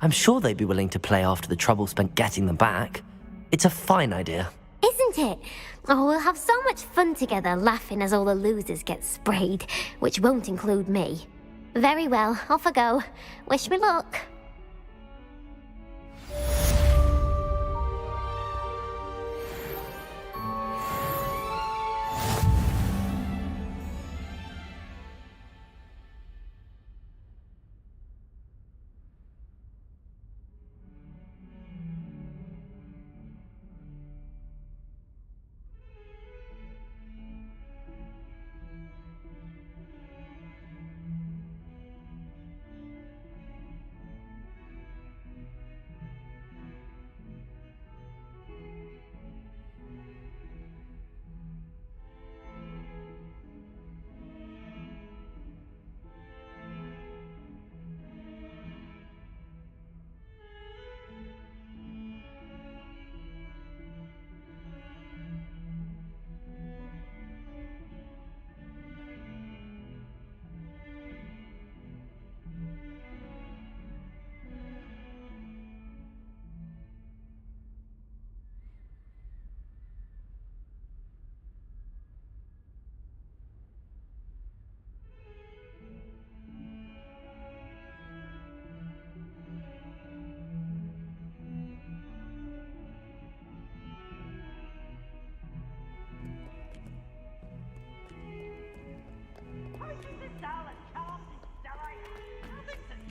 I'm sure they'd be willing to play after the trouble spent getting them back. It's a fine idea. Isn't it? Oh, we'll have so much fun together, laughing as all the losers get sprayed, which won't include me. Very well, off I go. Wish me luck.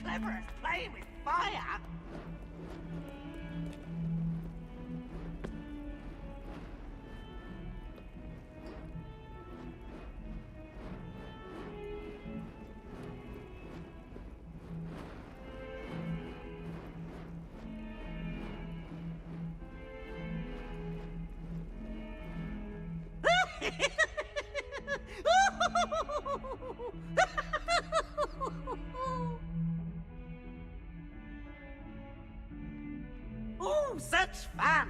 Clever as playing with fire. Oh, such fun!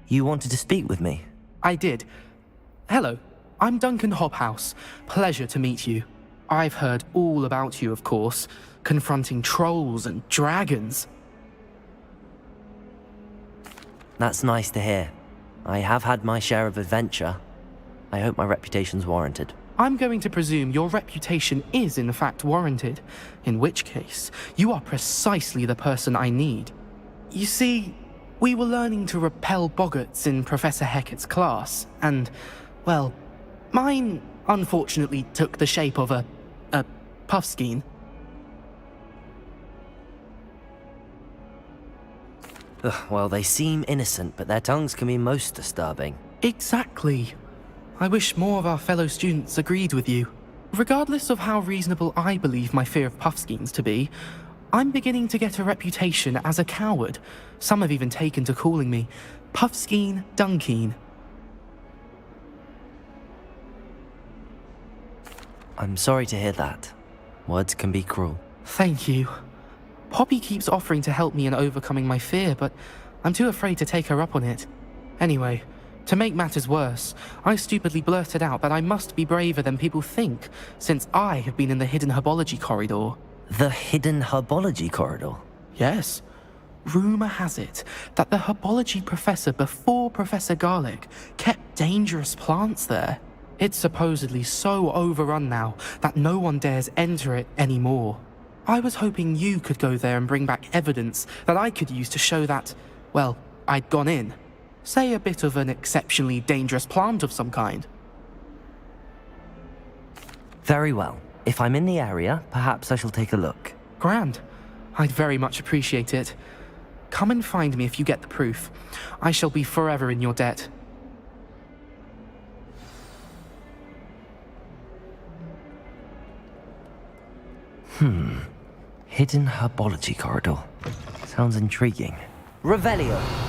You wanted to speak with me? I did. Hello, I'm Duncan Hobhouse. Pleasure to meet you. I've heard all about you, of course, confronting trolls and dragons. That's nice to hear. I have had my share of adventure. I hope my reputation's warranted. I'm going to presume your reputation is in fact warranted, in which case, you are precisely the person I need. You see, we were learning to repel boggarts in Professor Hecat's class, and, well, mine unfortunately took the shape of a puffskein. Well, they seem innocent, but their tongues can be most disturbing. Exactly. I wish more of our fellow students agreed with you. Regardless of how reasonable I believe my fear of puffskeins to be, I'm beginning to get a reputation as a coward. Some have even taken to calling me Puffskein Dunkeen. I'm sorry to hear that. Words can be cruel. Thank you. Poppy keeps offering to help me in overcoming my fear, but I'm too afraid to take her up on it. Anyway, to make matters worse, I stupidly blurted out that I must be braver than people think, since I have been in the hidden herbology corridor. The hidden herbology corridor? Yes. Rumour has it that the herbology professor before Professor Garlic kept dangerous plants there. It's supposedly so overrun now that no one dares enter it anymore. I was hoping you could go there and bring back evidence that I could use to show that, well, I'd gone in. Say a bit of an exceptionally dangerous plant of some kind. Very well. If I'm in the area, perhaps I shall take a look. Grand. I'd very much appreciate it. Come and find me if you get the proof. I shall be forever in your debt. Hidden herbology corridor. Sounds intriguing. Revelio.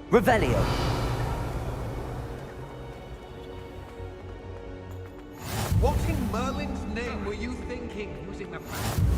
Revelio. What in Merlin's name were you thinking using the power?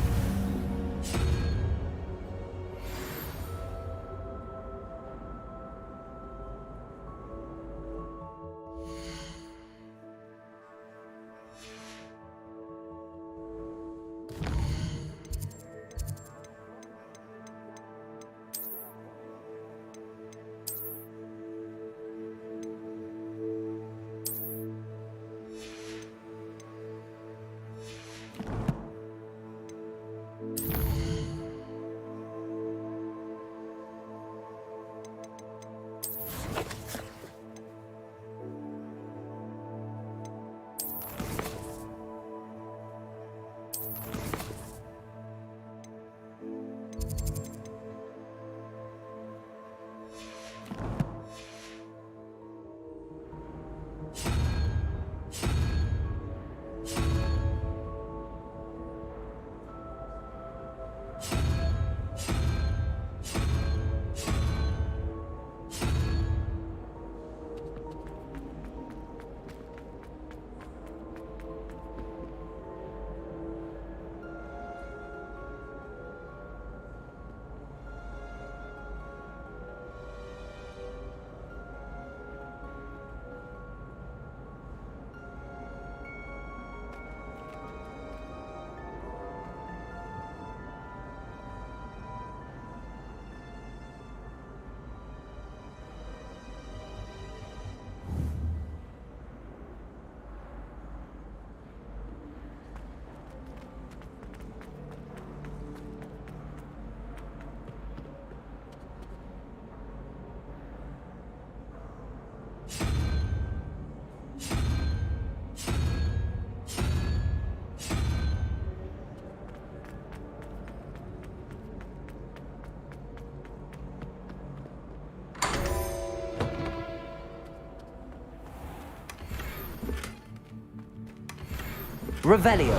Revelio.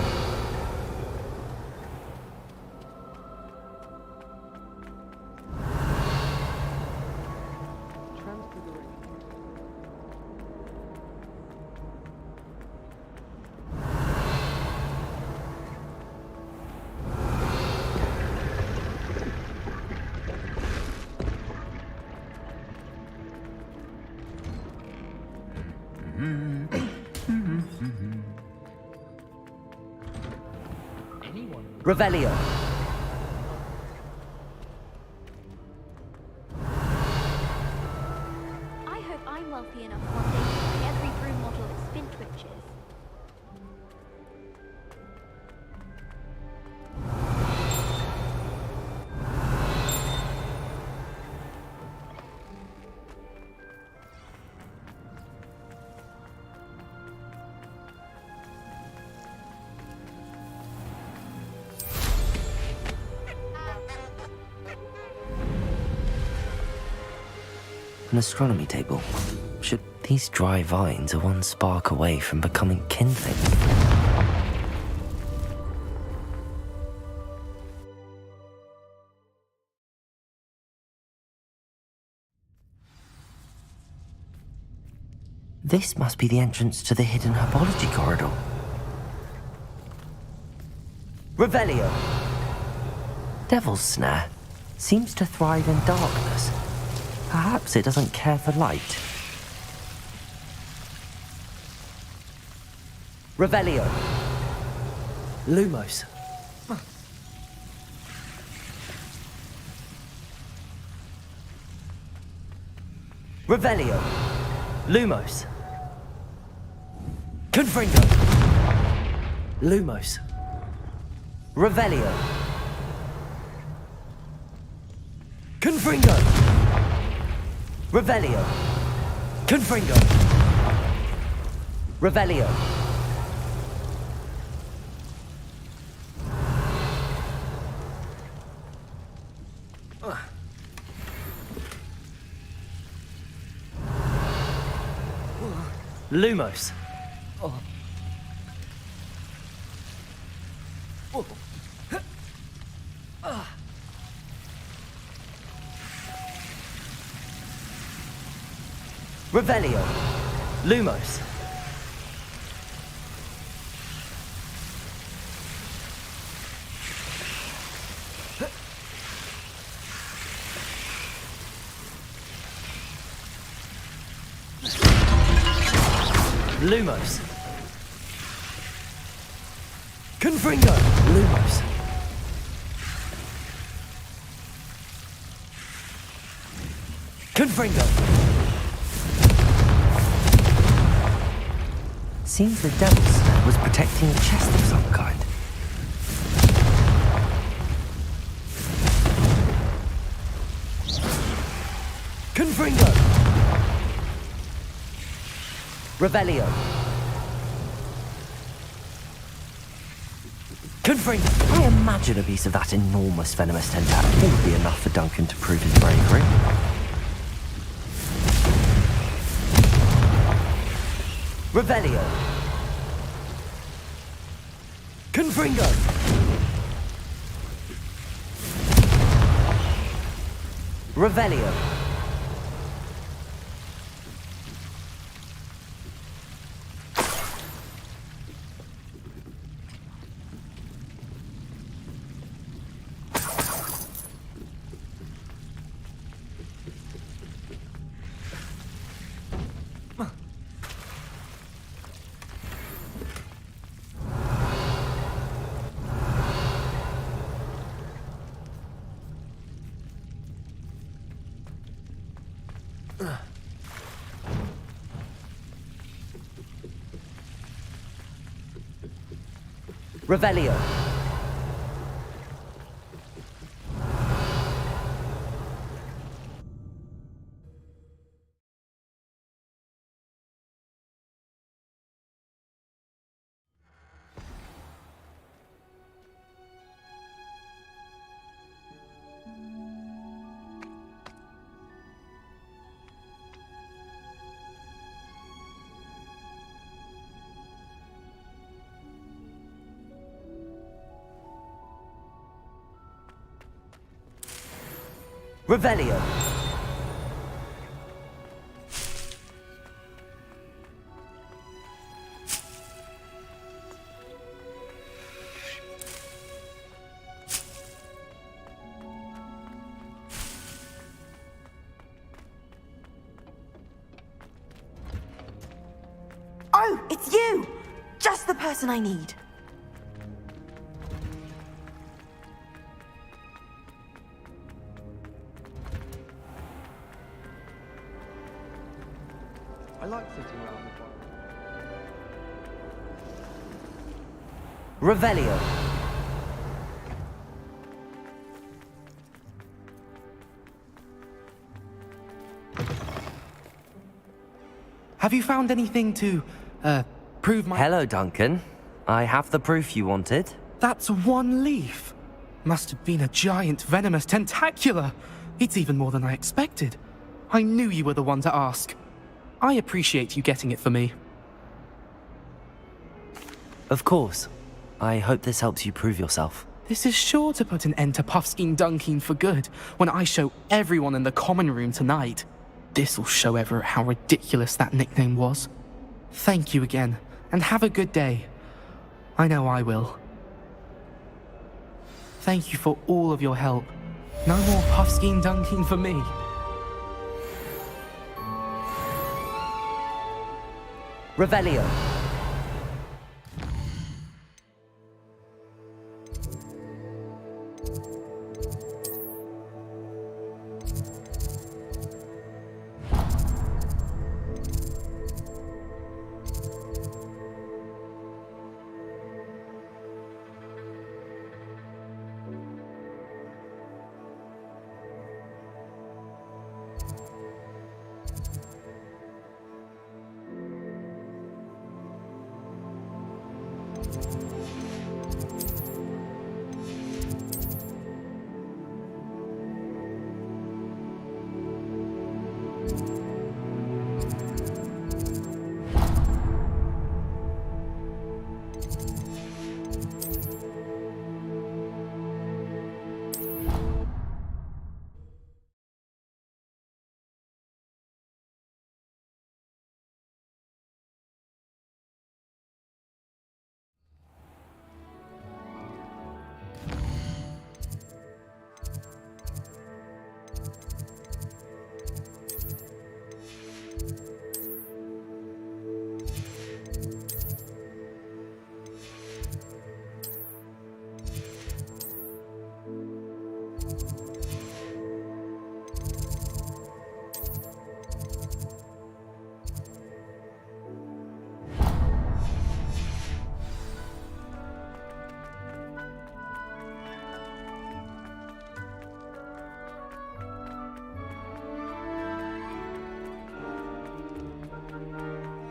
Revelio. I hope I'm wealthy enough one day to buy every broom model at Spintwitches. An astronomy table. Should these dry vines are one spark away from becoming kindling? This must be the entrance to the hidden herbology corridor. Revelio. Devil's Snare seems to thrive in darkness. Perhaps it doesn't care for light. Revelio. Lumos. Revelio. Lumos. Confringo. Lumos. Revelio. Confringo. Revelio. Confringo. Revelio. Lumos. Revelio. Lumos. Lumos. Confringo. Lumos. Confringo. Seems the Devil's Snare was protecting a chest of some kind. Confringo. Revelio. Confringo. I imagine a piece of that enormous venomous tentacle would be enough for Duncan to prove his bravery. Revelio. Confringo. Revelio. Revelio. Revelio. No, it's you! Just the person I need. I like sitting around the fire. Revelio. Have you found anything to, prove my... Hello, Duncan. I have the proof you wanted. That's one leaf. Must have been a giant venomous tentacula. It's even more than I expected. I knew you were the one to ask. I appreciate you getting it for me. Of course. I hope this helps you prove yourself. This is sure to put an end to Puffskein Dunkin for good when I show everyone in the common room tonight. This'll show Everett how ridiculous that nickname was. Thank you again, and have a good day. I know I will. Thank you for all of your help. No more Puffskein Dunkin for me. Revelio.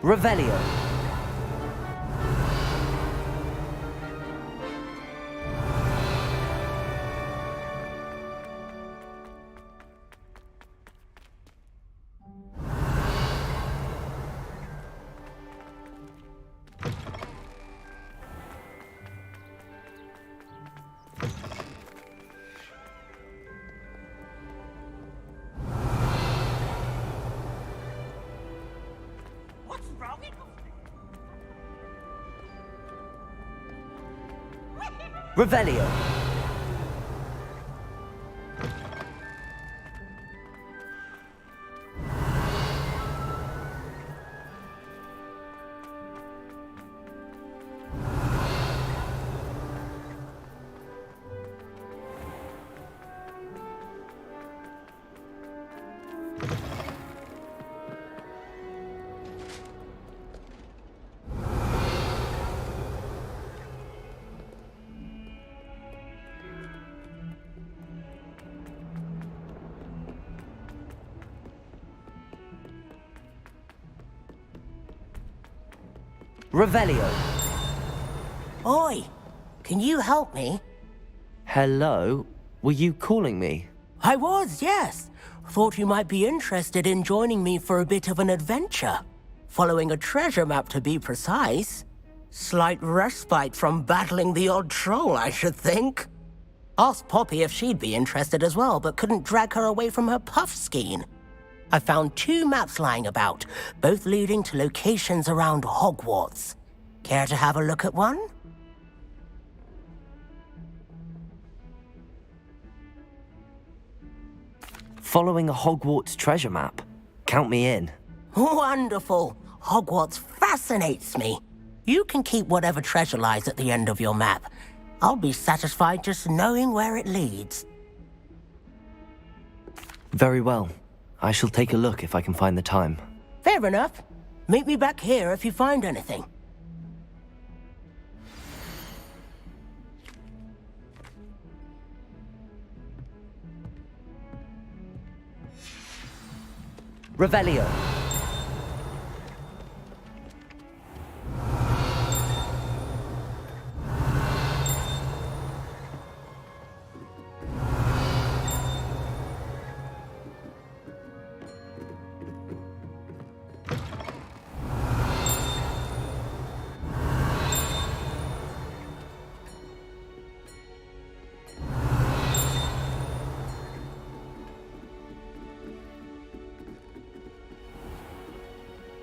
Revelio. What's wrong with Revelio. Revelio. Oi, can you help me? Hello? Were you calling me? I was, yes. Thought you might be interested in joining me for a bit of an adventure. Following a treasure map, to be precise. Slight respite from battling the odd troll, I should think. Asked Poppy if she'd be interested as well, but couldn't drag her away from her Puffskein. I found 2 maps lying about, both leading to locations around Hogwarts. Care to have a look at one? Following a Hogwarts treasure map. Count me in. Wonderful. Hogwarts fascinates me. You can keep whatever treasure lies at the end of your map. I'll be satisfied just knowing where it leads. Very well. I shall take a look if I can find the time. Fair enough. Meet me back here if you find anything. Revelio.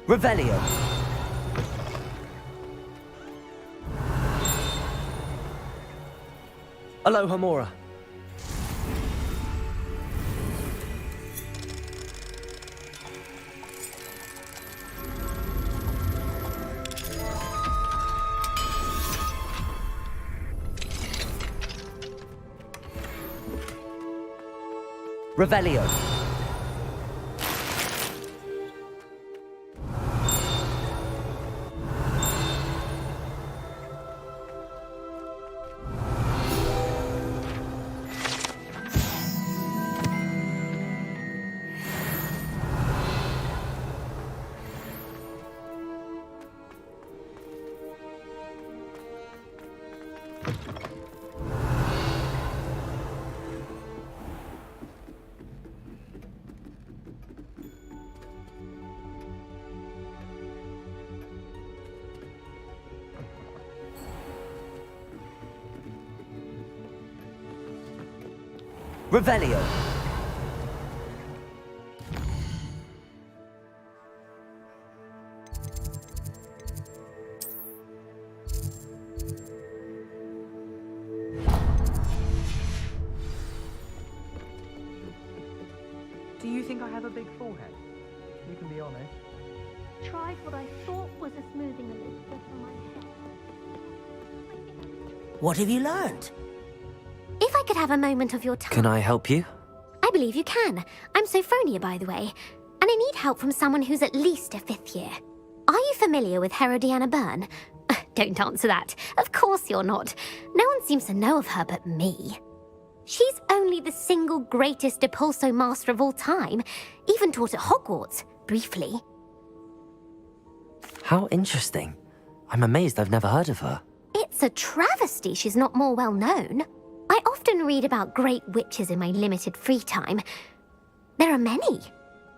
Revelio. Aloha Mora. Revelio. Revelio. Do you think I have a big forehead? You can be honest. Tried what I thought was a smoothing Elizabeth for my head. What have you learned? If I could have a moment of your time... Can I help you? I believe you can. I'm Sophronia, by the way, and I need help from someone who's at least a 5th year. Are you familiar with Herodiana Byrne? Don't answer that. Of course you're not. No one seems to know of her but me. She's only the single greatest Depulso master of all time, even taught at Hogwarts, briefly. How interesting. I'm amazed I've never heard of her. It's a travesty she's not more well known. I often read about great witches in my limited free time. There are many.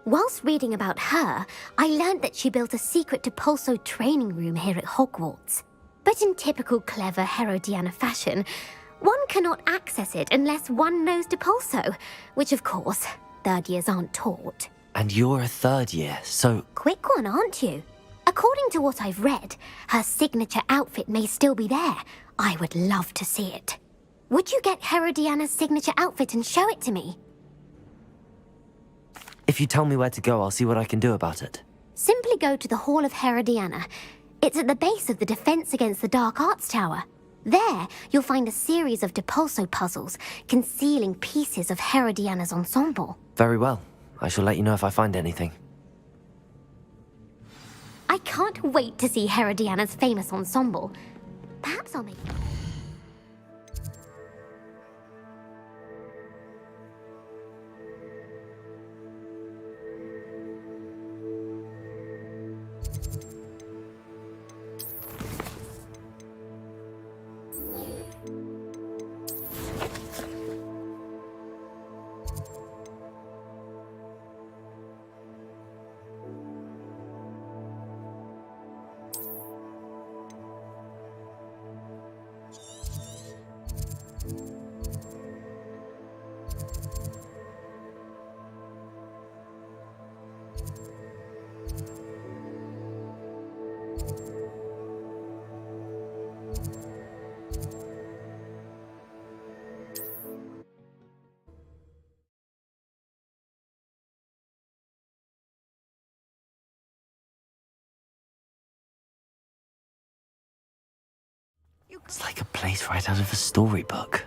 Whilst reading about her, I learned that she built a secret Depulso training room here at Hogwarts. But in typical clever Herodiana fashion, one cannot access it unless one knows Depulso, which of course, 3rd years aren't taught. And you're a 3rd year, so... Quick one, aren't you? According to what I've read, her signature outfit may still be there. I would love to see it. Would you get Herodiana's signature outfit and show it to me? If you tell me where to go, I'll see what I can do about it. Simply go to the Hall of Herodiana. It's at the base of the Defense Against the Dark Arts Tower. There, you'll find a series of Depulso puzzles concealing pieces of Herodiana's ensemble. Very well. I shall let you know if I find anything. I can't wait to see Herodiana's famous ensemble. Perhaps I'll make... It's like a place right out of a storybook.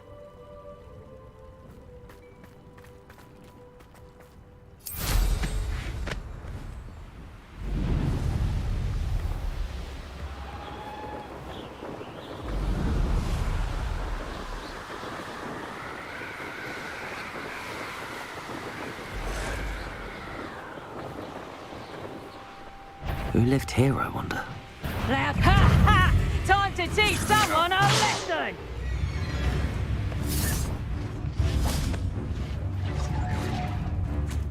Who lived here, I wonder? Now, ha ha! Time to teach someone a lesson!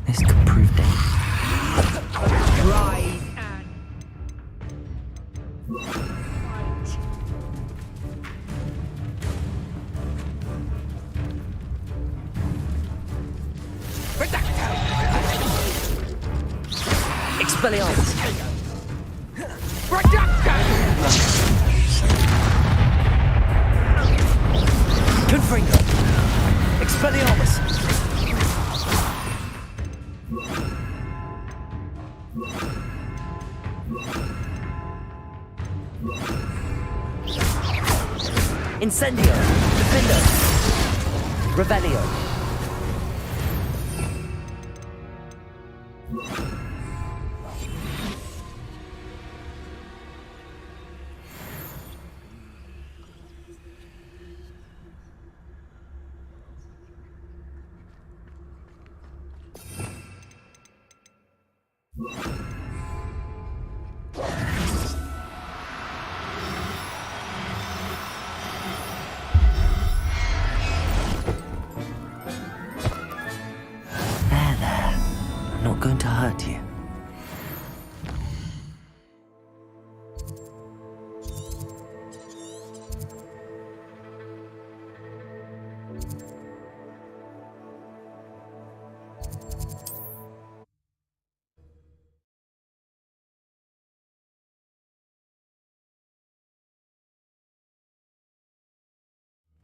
This could prove dangerous. Right and... Expelliarmus! Confringo! Expelliarmus! Incendio! Defendo! Revelio! There. I'm not going to hurt you.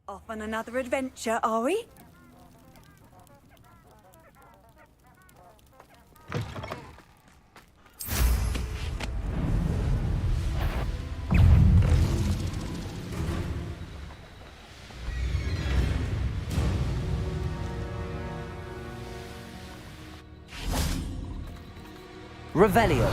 Off on another adventure, are we? Revelio!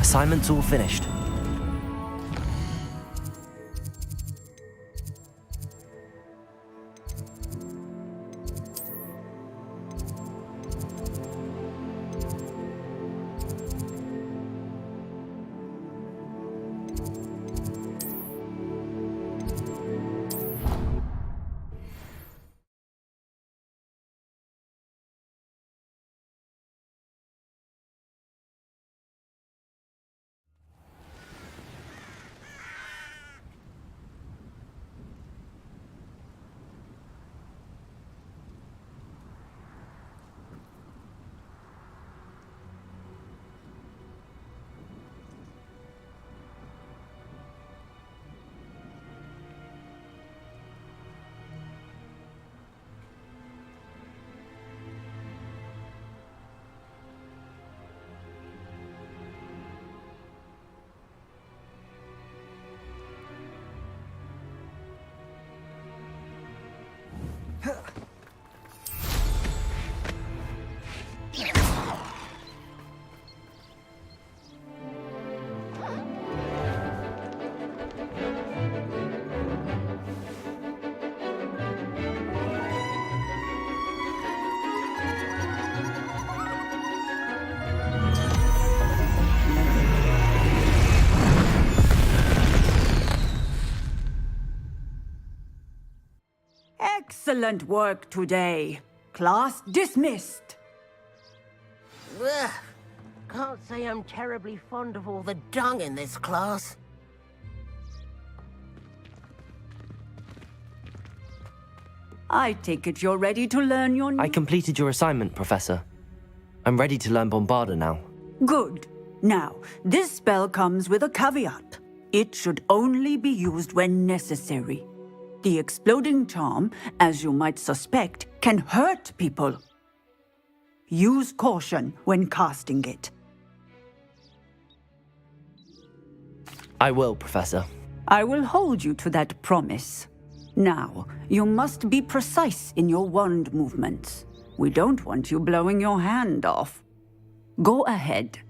Assignment's all finished. Excellent work today. Class dismissed. Ugh. Can't say I'm terribly fond of all the dung in this class. I take it you're ready to learn your... I completed your assignment, Professor. I'm ready to learn Bombarda now. Good. Now, this spell comes with a caveat. It should only be used when necessary. The exploding charm, as you might suspect, can hurt people. Use caution when casting it. I will, Professor. I will hold you to that promise. Now, you must be precise in your wand movements. We don't want you blowing your hand off. Go ahead.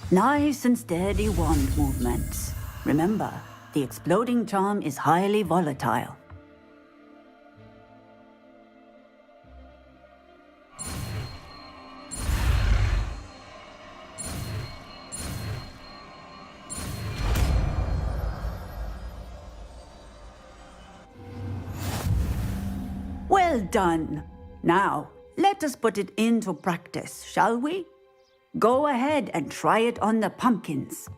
Nice and steady wand movements. Remember, the exploding charm is highly volatile. Well done. Now, let us put it into practice, shall we? Go ahead and try it on the pumpkins.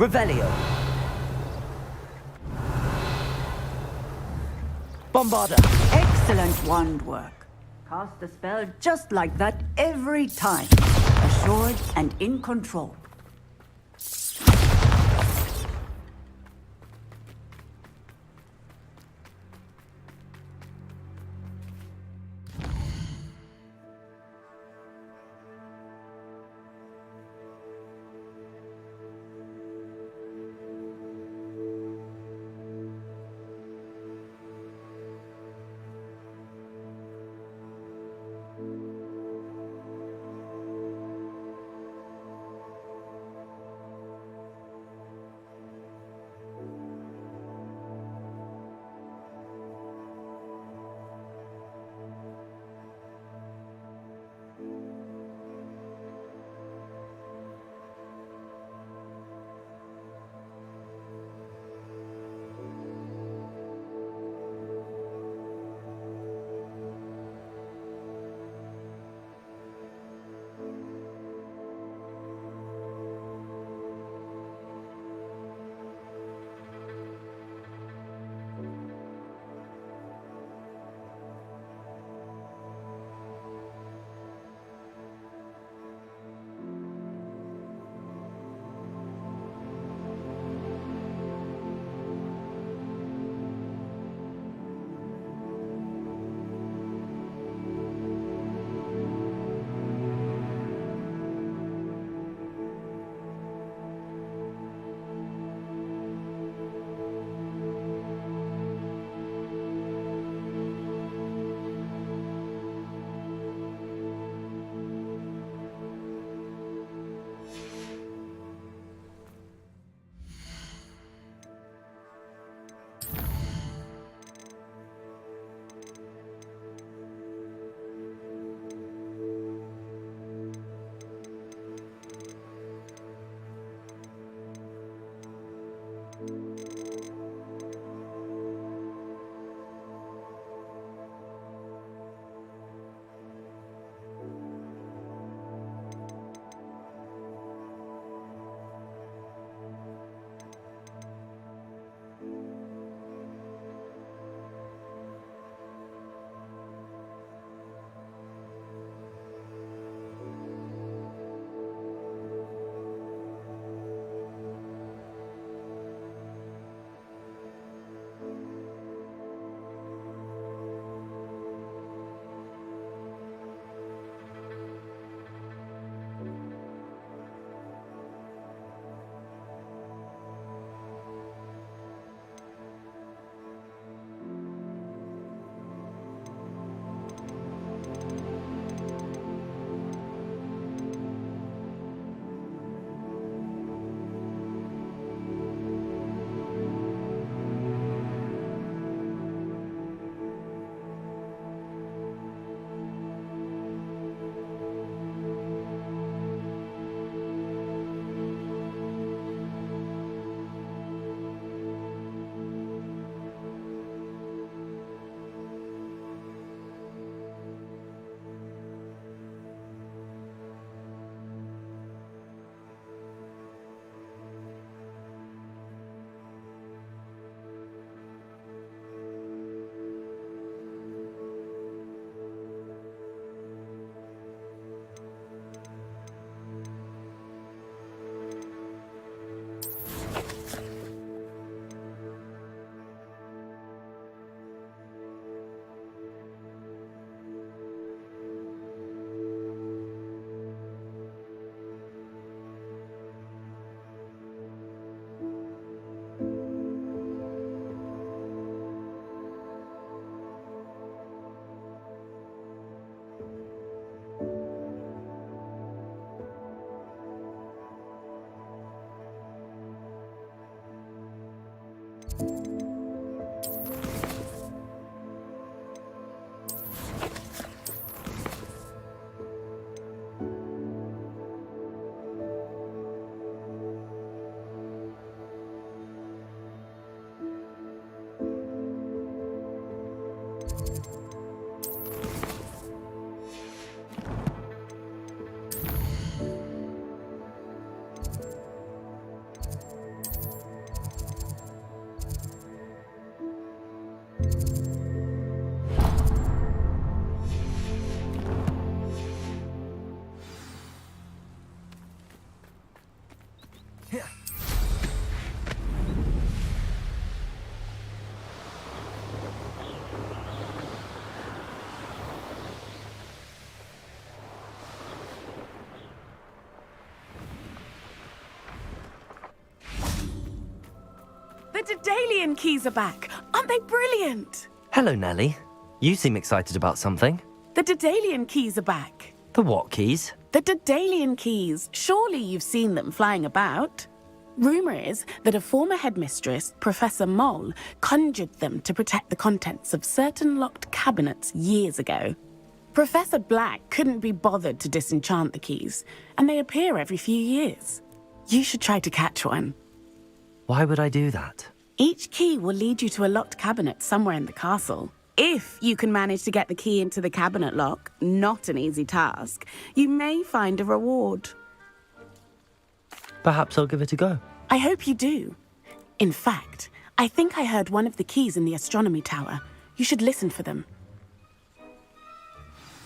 Revelio. Bombarda. Excellent wand work. Cast the spell just like that every time. Assured and in control. The Daedalian keys are back. Aren't they brilliant? Hello, Nellie. You seem excited about something. The Daedalian keys are back. The what keys? The Daedalian keys. Surely you've seen them flying about. Rumour is that a former headmistress, Professor Moll, conjured them to protect the contents of certain locked cabinets years ago. Professor Black couldn't be bothered to disenchant the keys, and they appear every few years. You should try to catch one. Why would I do that? Each key will lead you to a locked cabinet somewhere in the castle. If you can manage to get the key into the cabinet lock, not an easy task, you may find a reward. Perhaps I'll give it a go. I hope you do. In fact, I think I heard one of the keys in the astronomy tower. You should listen for them.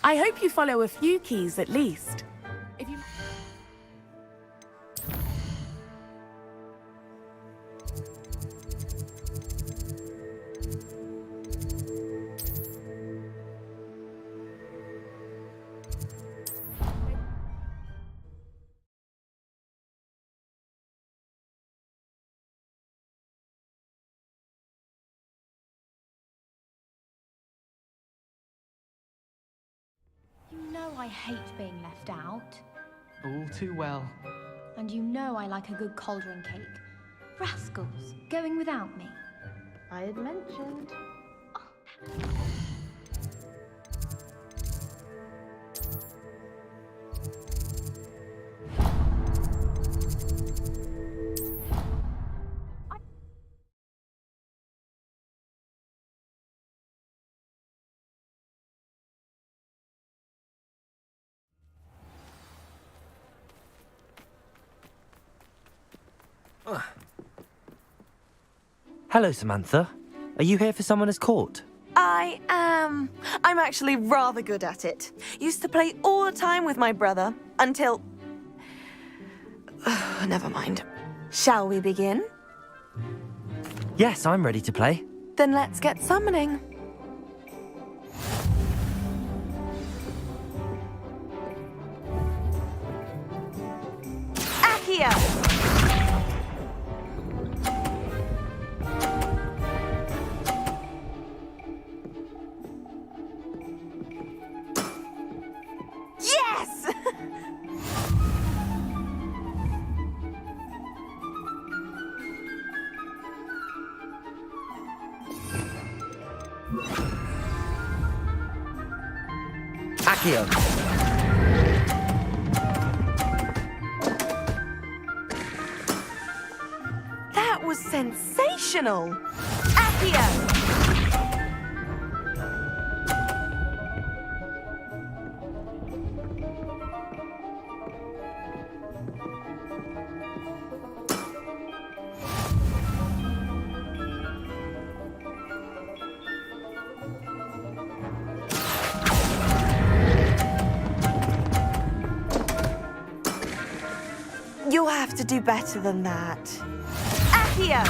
I hope you follow a few keys at least. If you... You know I hate being left out. All too well. And you know I like a good cauldron cake. Rascals, going without me. I had mentioned. Hello, Samantha. Are you here for someone as court? I am. I'm actually rather good at it. Used to play all the time with my brother until... Never mind. Shall we begin? Yes, I'm ready to play. Then let's get summoning. Accio! Yes! Accio! That was sensational! Accio! You'll have to do better than that. Accio!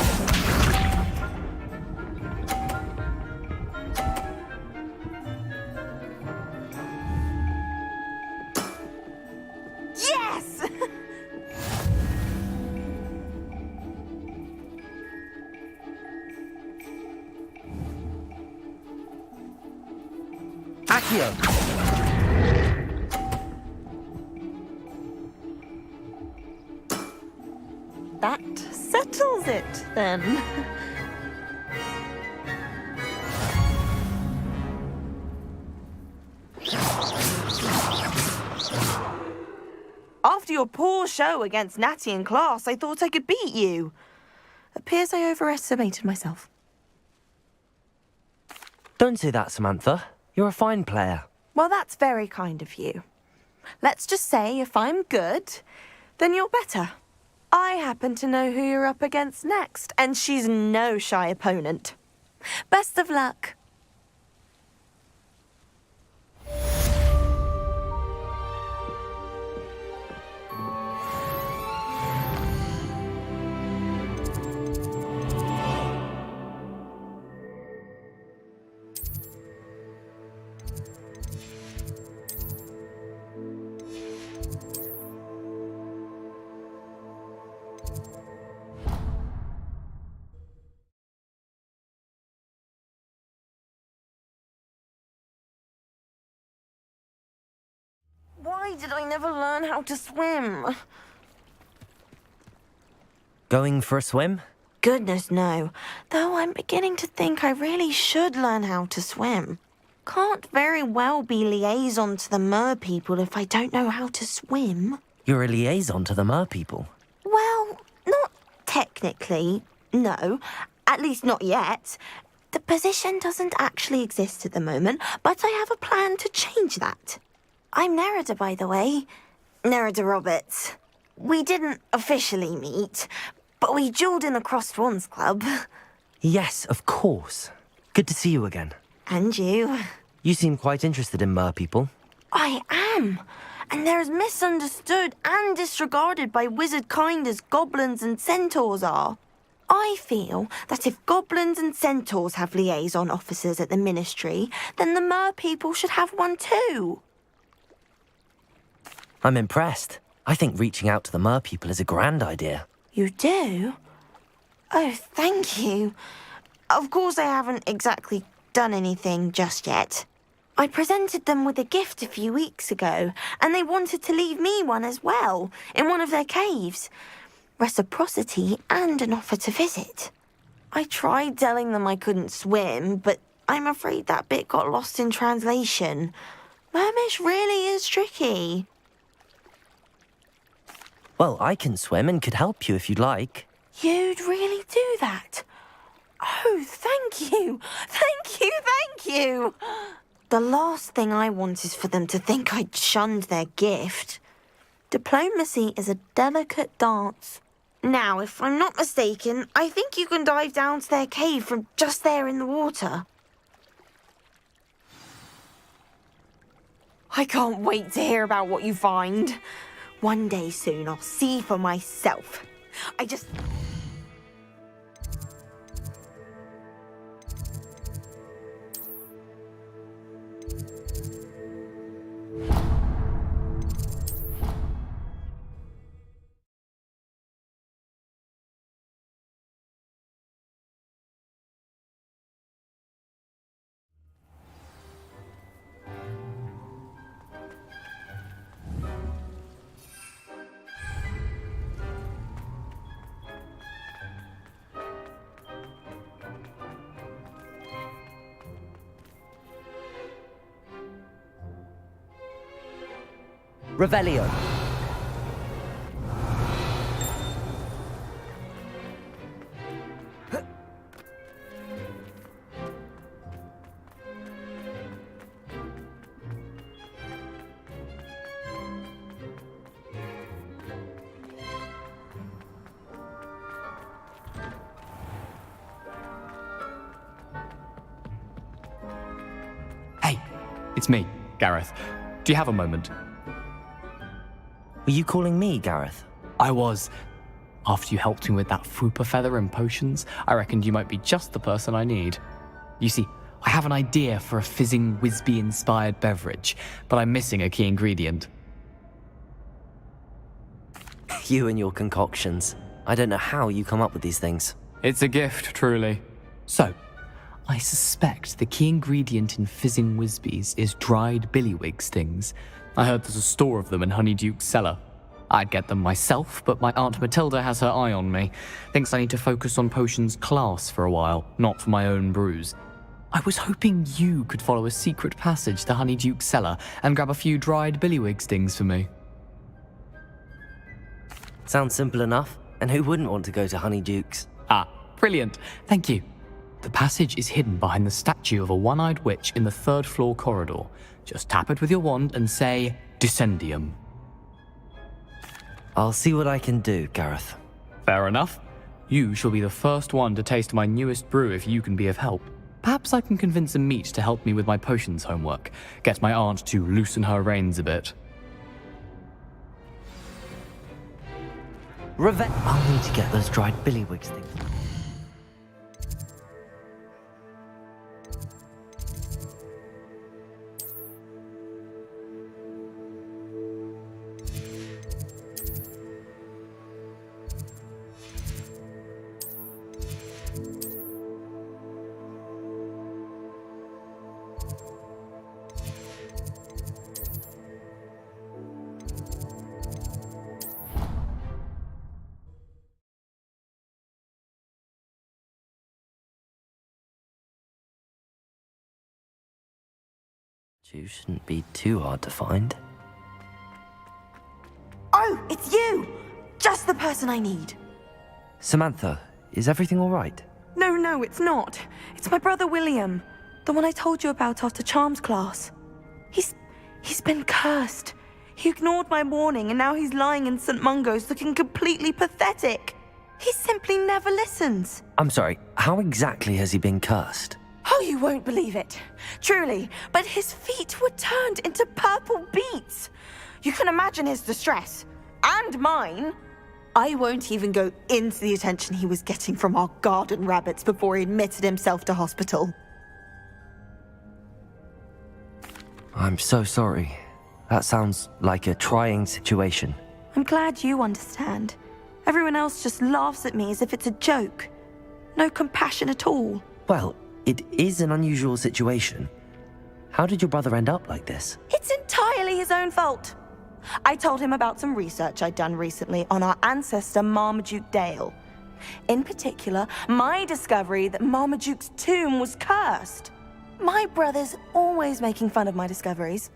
Yes! Accio! That settles it, then. After your poor show against Natty in class, I thought I could beat you. Appears I overestimated myself. Don't say that, Samantha. You're a fine player. Well, that's very kind of you. Let's just say if I'm good, then you're better. I happen to know who you're up against next, and she's no shy opponent. Best of luck. Why did I never learn how to swim? Going for a swim? Goodness, no. Though I'm beginning to think I really should learn how to swim. Can't very well be liaison to the mer people if I don't know how to swim. You're a liaison to the mer people. Well, not technically, no. At least not yet. The position doesn't actually exist at the moment, but I have a plan to change that. I'm Nerida, by the way. Nerida Roberts. We didn't officially meet, but we duelled in the Crossed Swans Club. Yes, of course. Good to see you again. And you. You seem quite interested in mer people. I am. And they're as misunderstood and disregarded by wizard kind as goblins and centaurs are. I feel that if goblins and centaurs have liaison officers at the ministry, then the mer people should have one too. I'm impressed. I think reaching out to the mer people is a grand idea. You do? Oh, thank you. Of course I haven't exactly done anything just yet. I presented them with a gift a few weeks ago, and they wanted to leave me one as well, in one of their caves. Reciprocity and an offer to visit. I tried telling them I couldn't swim, but I'm afraid that bit got lost in translation. Mermish really is tricky. Well, I can swim and could help you if you'd like. You'd really do that? Oh, thank you! Thank you, thank you! The last thing I want is for them to think I'd shunned their gift. Diplomacy is a delicate dance. Now, if I'm not mistaken, I think you can dive down to their cave from just there in the water. I can't wait to hear about what you find. One day soon, I'll see for myself. Revelio. Hey, it's me, Gareth. Do you have a moment? Were you calling me, Gareth? I was. After you helped me with that fupa feather and potions, I reckoned you might be just the person I need. You see, I have an idea for a fizzing Wisby-inspired beverage, but I'm missing a key ingredient. You and your concoctions. I don't know how you come up with these things. It's a gift, truly. So, I suspect the key ingredient in fizzing Wisbies is dried billywig stings. I heard there's a store of them in Honeyduke's cellar. I'd get them myself, but my Aunt Matilda has her eye on me. Thinks I need to focus on potions class for a while, not for my own brews. I was hoping you could follow a secret passage to Honeyduke's cellar and grab a few dried billywig stings for me. Sounds simple enough. And who wouldn't want to go to Honeyduke's? Ah, brilliant. Thank you. The passage is hidden behind the statue of a one-eyed witch in the third-floor corridor. Just tap it with your wand and say, Descendium. I'll see what I can do, Gareth. Fair enough. You shall be the first one to taste my newest brew if you can be of help. Perhaps I can convince a meat to help me with my potions homework. Get my aunt to loosen her reins a bit. I'll need to get those dried billywigs things. You shouldn't be too hard to find. Oh, it's you! Just the person I need. Samantha, is everything all right? No, it's not. It's my brother William. The one I told you about after Charms class. He's been cursed. He ignored my warning and now he's lying in St. Mungo's looking completely pathetic. He simply never listens. I'm sorry, how exactly has he been cursed? Oh, you won't believe it. Truly, but his feet were turned into purple beets. You can imagine his distress. And mine. I won't even go into the attention he was getting from our garden rabbits before he admitted himself to hospital. I'm so sorry. That sounds like a trying situation. I'm glad you understand. Everyone else just laughs at me as if it's a joke. No compassion at all. Well, it is an unusual situation. How did your brother end up like this? It's entirely his own fault. I told him about some research I'd done recently on our ancestor Marmaduke Dale. In particular, my discovery that Marmaduke's tomb was cursed. My brother's always making fun of my discoveries.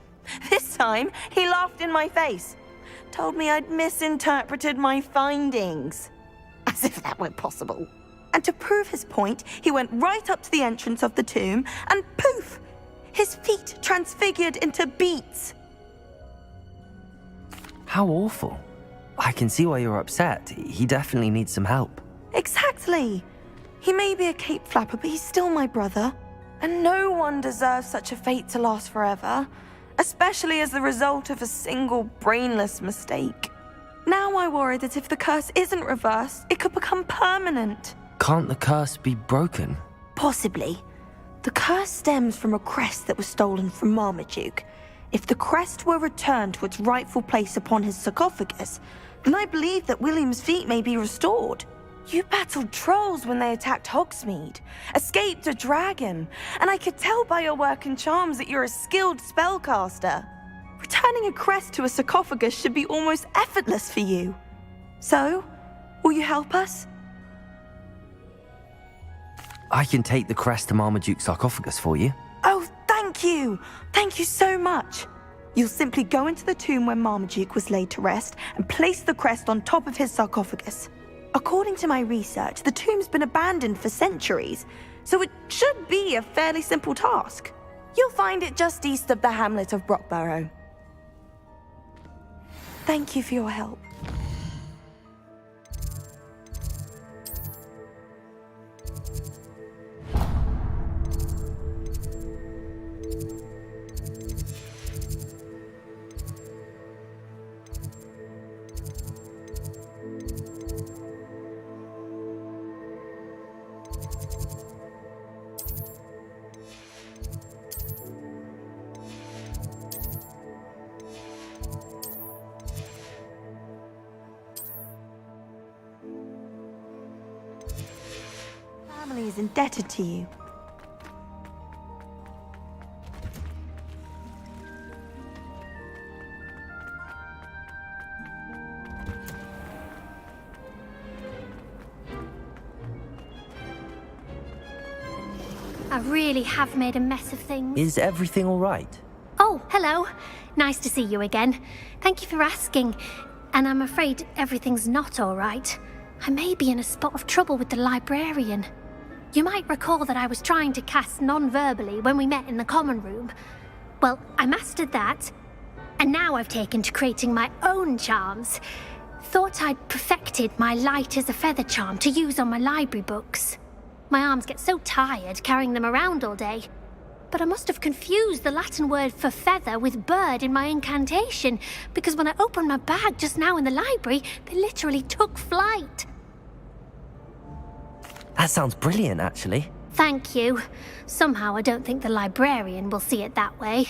This time, he laughed in my face. Told me I'd misinterpreted my findings. As if that were possible. And to prove his point, he went right up to the entrance of the tomb and poof! His feet transfigured into beets. How awful. I can see why you're upset. He definitely needs some help. Exactly. He may be a cape flapper, but he's still my brother. And no one deserves such a fate to last forever, especially as the result of a single brainless mistake. Now I worry that if the curse isn't reversed, it could become permanent. Can't the curse be broken? Possibly. The curse stems from a crest that was stolen from Marmaduke. If the crest were returned to its rightful place upon his sarcophagus, then I believe that William's feet may be restored. You battled trolls when they attacked Hogsmeade, escaped a dragon, and I could tell by your work and charms that you're a skilled spellcaster. Returning a crest to a sarcophagus should be almost effortless for you. So, will you help us? I can take the crest to Marmaduke's sarcophagus for you. Oh, thank you! Thank you so much! You'll simply go into the tomb where Marmaduke was laid to rest and place the crest on top of his sarcophagus. According to my research, the tomb's been abandoned for centuries, so it should be a fairly simple task. You'll find it just east of the hamlet of Brockborough. Thank you for your help. Family is indebted to you. I really have made a mess of things. Is everything all right? Oh, hello. Nice to see you again. Thank you for asking. And I'm afraid everything's not all right. I may be in a spot of trouble with the librarian. You might recall that I was trying to cast non-verbally when we met in the common room. Well, I mastered that, and now I've taken to creating my own charms. Thought I'd perfected my light as a feather charm to use on my library books. My arms get so tired carrying them around all day. But I must have confused the Latin word for feather with bird in my incantation, because when I opened my bag just now in the library, they literally took flight. That sounds brilliant, actually. Thank you. Somehow I don't think the librarian will see it that way.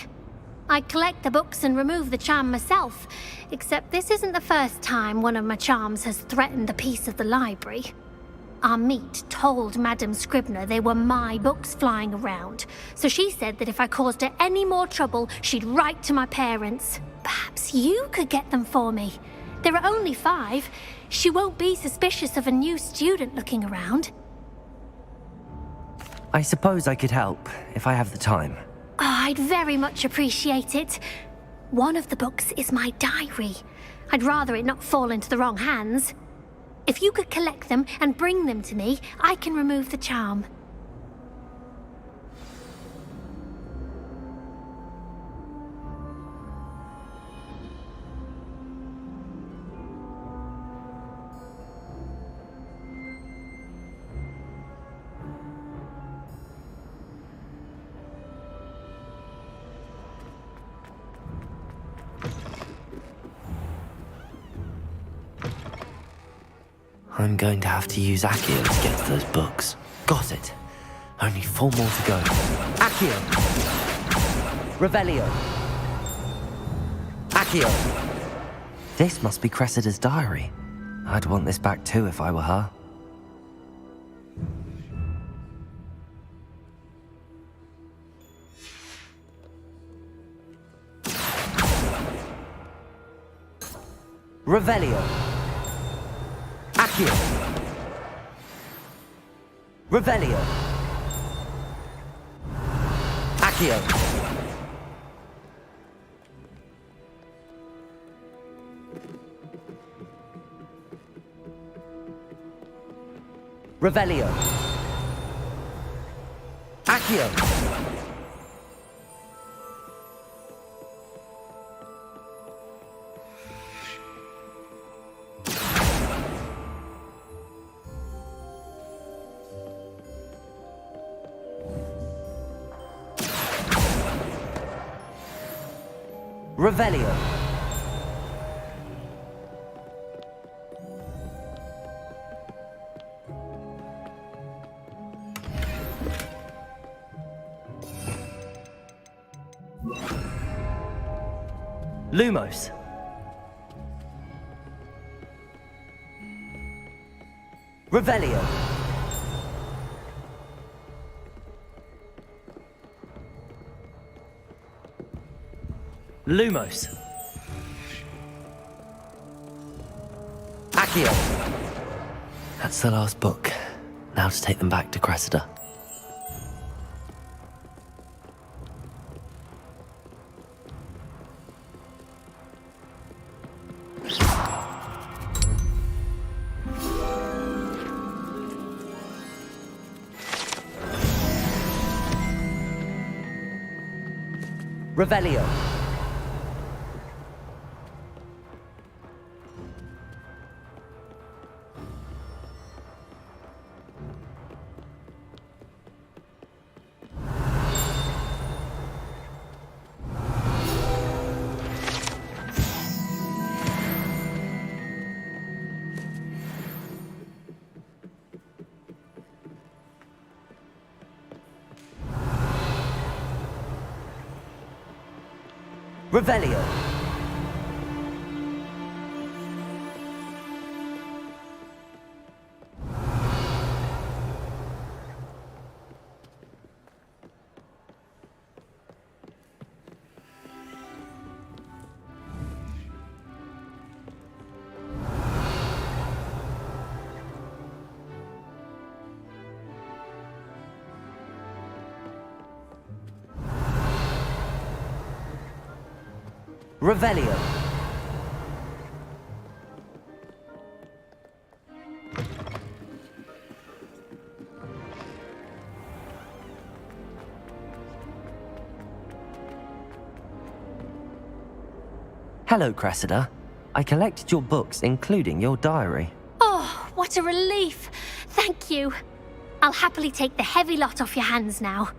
I collect the books and remove the charm myself, except this isn't the first time one of my charms has threatened the peace of the library. Our meet told Madame Scribner they were my books flying around, so she said that if I caused her any more trouble, she'd write to my parents. Perhaps you could get them for me. There are only 5. She won't be suspicious of a new student looking around. I suppose I could help, if I have the time. Oh, I'd very much appreciate it. One of the books is my diary. I'd rather it not fall into the wrong hands. If you could collect them and bring them to me, I can remove the charm. I'm going to have to use Accio to get to those books. Got it. Only 4 more to go. Accio! Revelio! Accio! This must be Cressida's diary. I'd want this back too if I were her. Revelio! Accio! Revelio! Accio! Revelio! Accio! Revelio. Lumos. Revelio. Lumos. Accio. That's the last book. Now to take them back to Cressida. Revelio. Revelio. Revelio. Hello, Cressida. I collected your books, including your diary. Oh, what a relief. Thank you. I'll happily take the heavy lot off your hands now.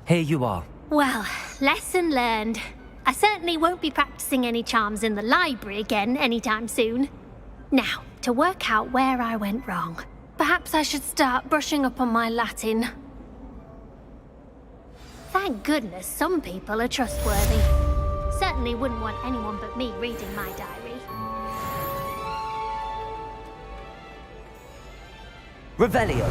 Here you are. Well, lesson learned. I certainly won't be practicing any charms in the library again anytime soon. Now, to work out where I went wrong. Perhaps I should start brushing up on my Latin. Thank goodness some people are trustworthy. Certainly wouldn't want anyone but me reading my diary. Revelio.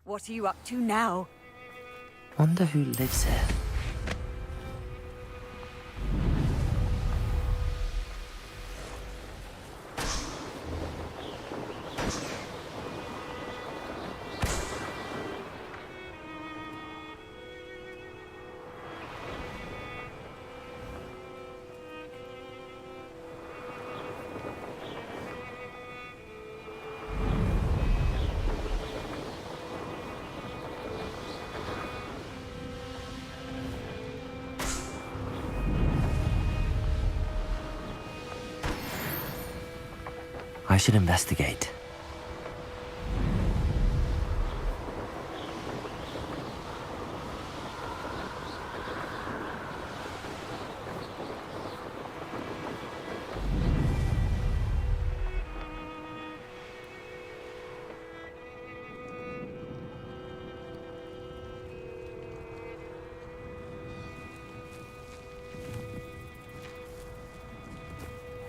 What are you up to now? Wonder who lives here. I should investigate.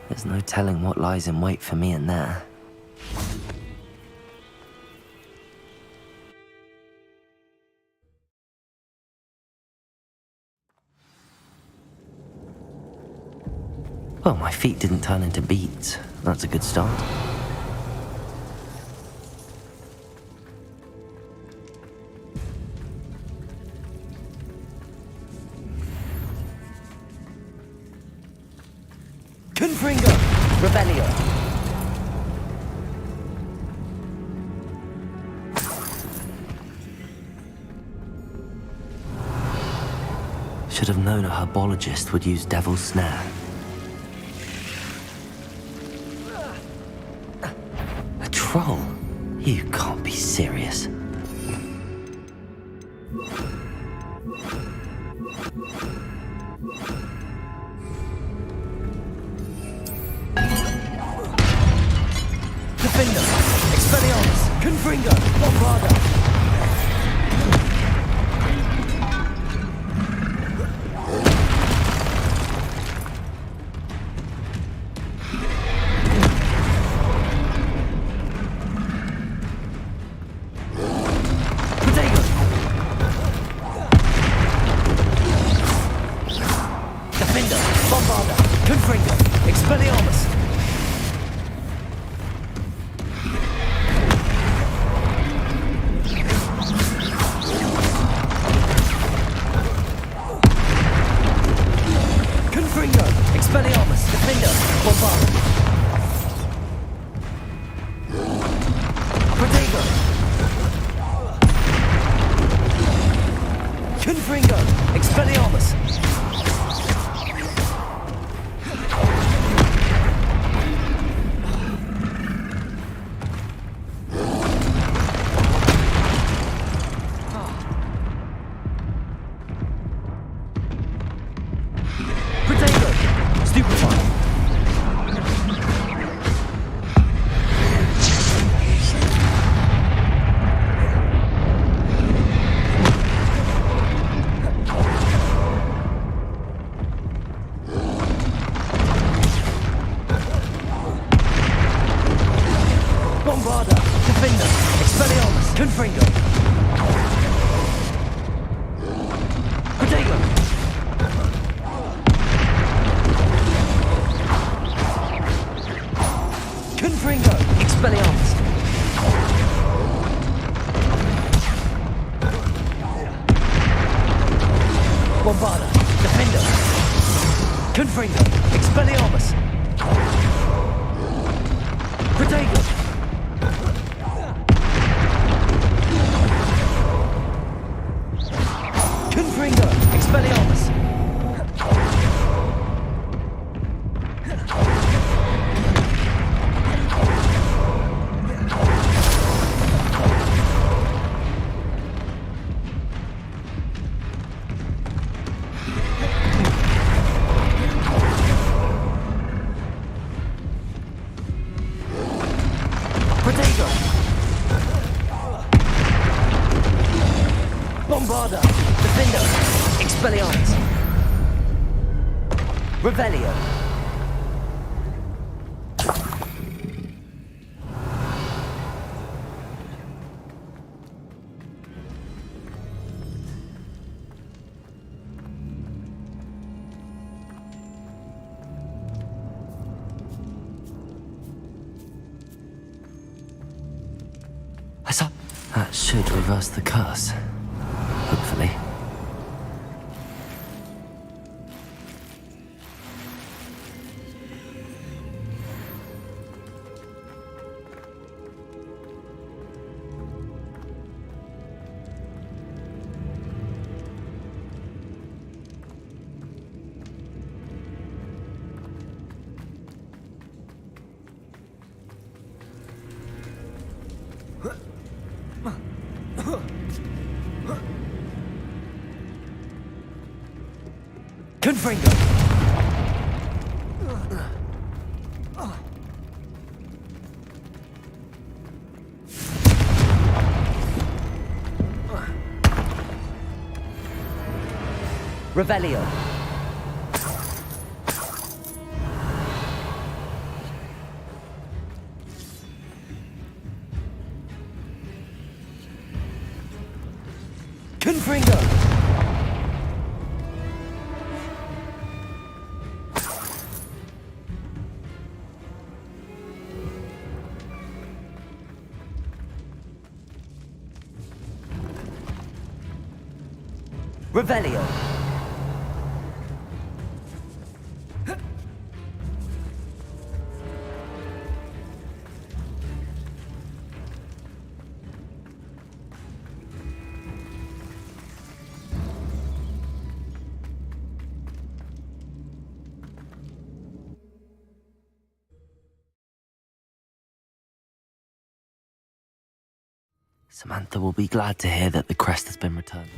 There's no telling what lies in wait for me in there. Well, my feet didn't turn into beads. That's a good start. Confringo! Revelio! Should have known a herbologist would use Devil's Snare. A troll? You can't be serious. Defender! Expelliarmus! Confringo! Bombarda! Bombarda! Defender! Expelliarmus! Revelio! That should reverse the curse. Hopefully. Confringo! Revelio. Confringo. Revelio. Samantha will be glad to hear that the crest has been returned.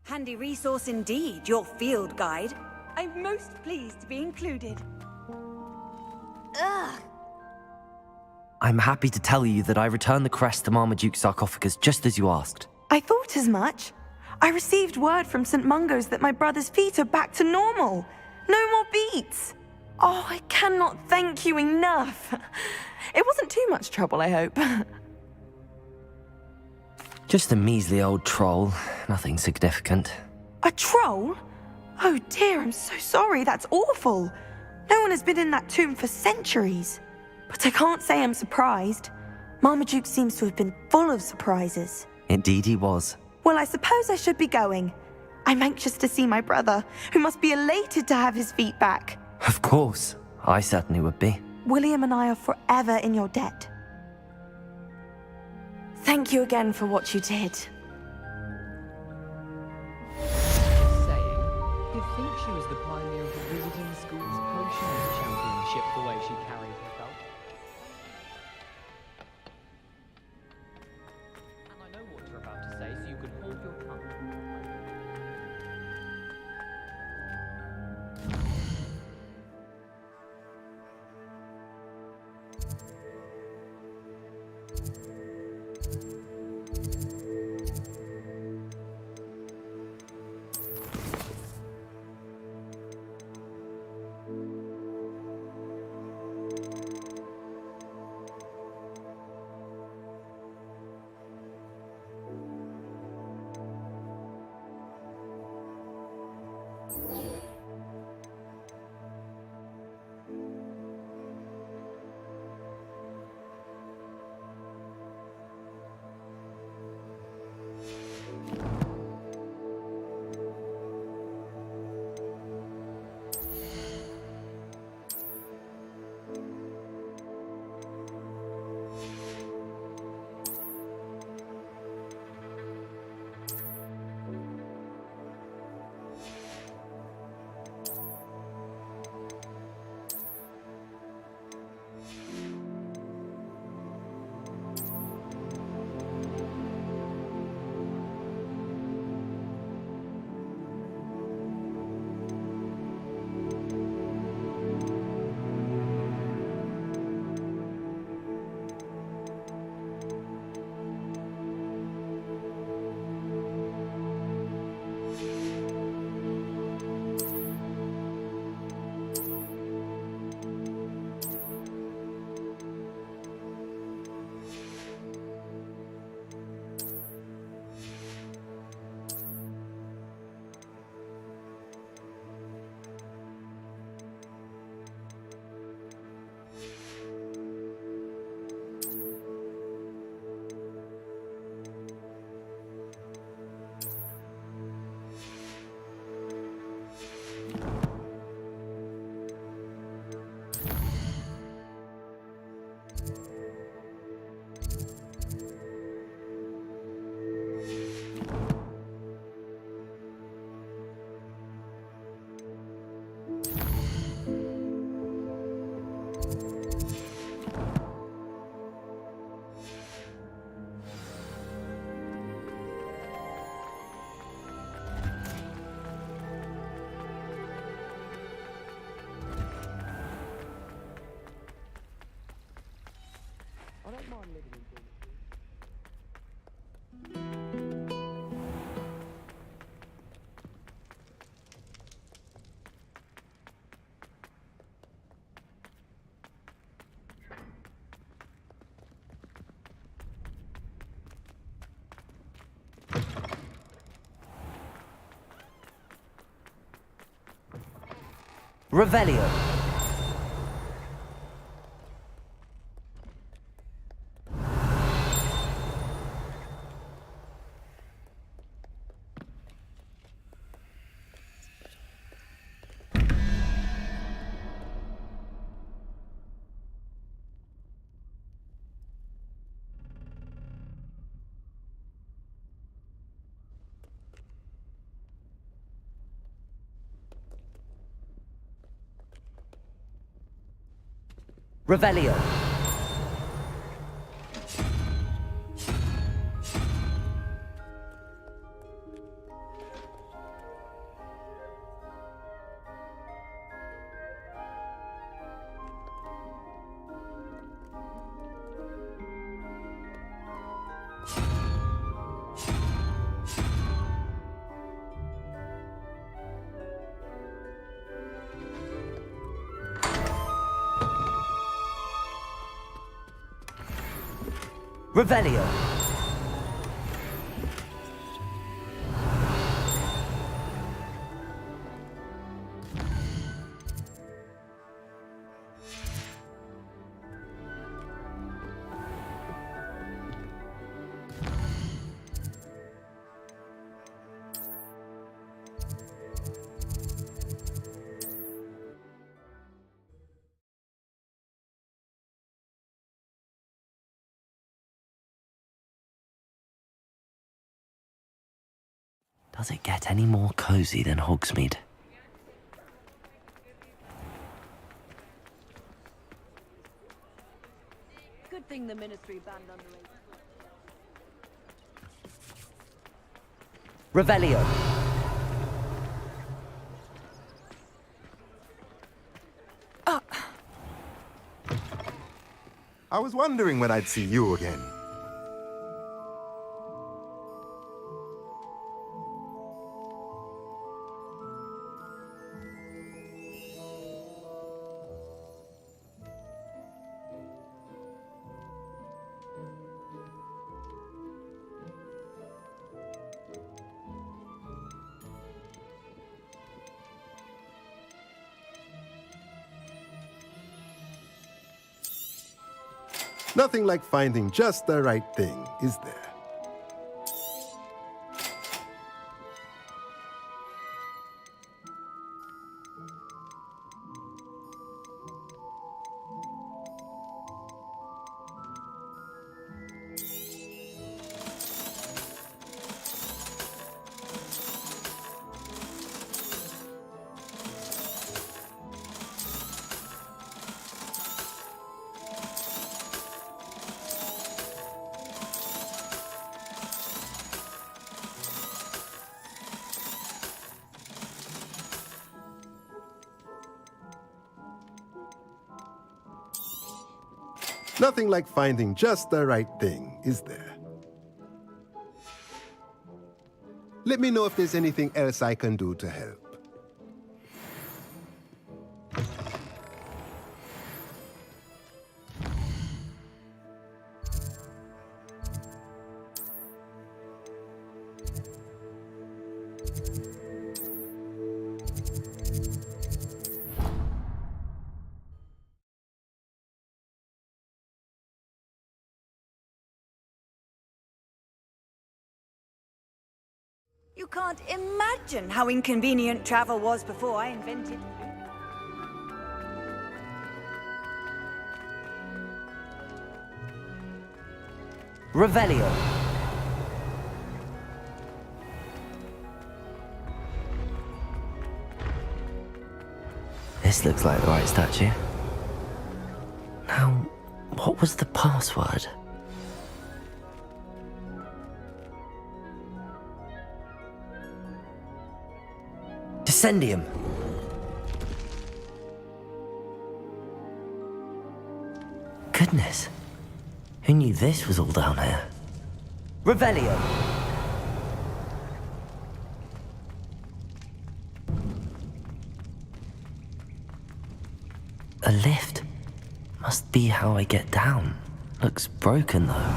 Handy resource indeed, your field guide. I'm most pleased to be included. Ugh. I'm happy to tell you that I returned the crest to Marmaduke's sarcophagus just as you asked. I thought as much. I received word from St. Mungo's that my brother's feet are back to normal. No more beats. Oh, I cannot thank you enough. It wasn't too much trouble, I hope. Just a measly old troll, nothing significant. A troll? Oh dear, I'm so sorry, that's awful. No one has been in that tomb for centuries. But I can't say I'm surprised. Marmaduke seems to have been full of surprises. Indeed he was. Well, I suppose I should be going. I'm anxious to see my brother, who must be elated to have his feet back. Of course, I certainly would be. William and I are forever in your debt. Thank you again for what you did. Saying, you'd think she was the pioneer of the Wizarding School's potion championship, the way she carried herself. And I know what you're about to say, so you can hold your tongue. Revelio. Revelio. Revelio. Does it get any more cozy than Hogsmeade? Good thing the Ministry banned underage. Revelio. I was wondering when I'd see you again. Nothing like finding just the right thing, is there? Nothing like finding just the right thing, is there? Let me know if there's anything else I can do to help. You can't imagine how inconvenient travel was before I invented. Revelio. This looks like the right statue. Now, what was the password? Descendium. Goodness. Who knew this was all down here? Revelio. A lift. Must be how I get down. Looks broken though.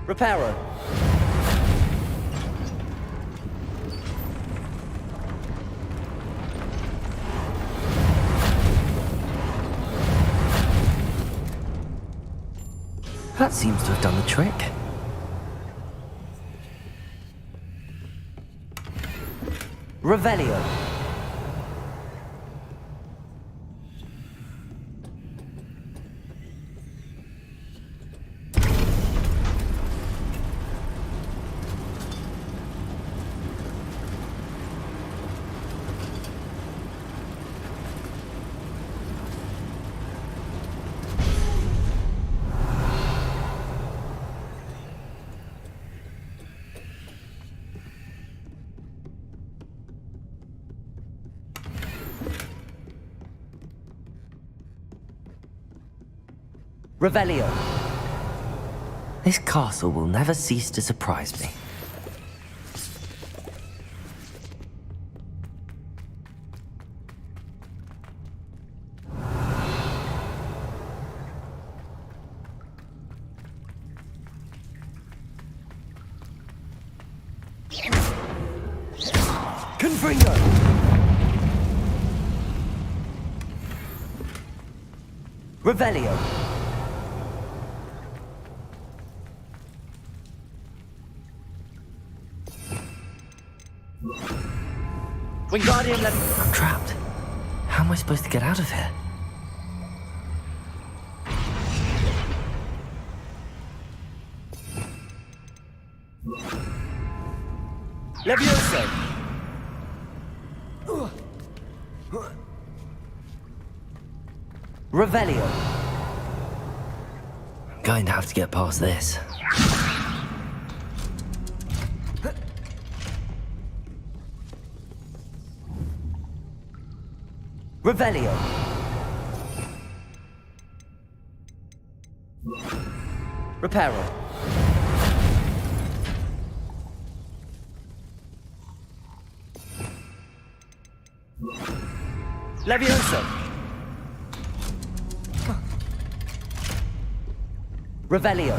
Reparo. That seems to have done the trick. Revelio. Revelio. This castle will never cease to surprise me. Confringo! Revelio. Wingardium Leviosa. I'm trapped. How am I supposed to get out of here? Leviosa. Revelio. I'm going to have to get past this. Revelio. Reparo. Leviosa. Revelio.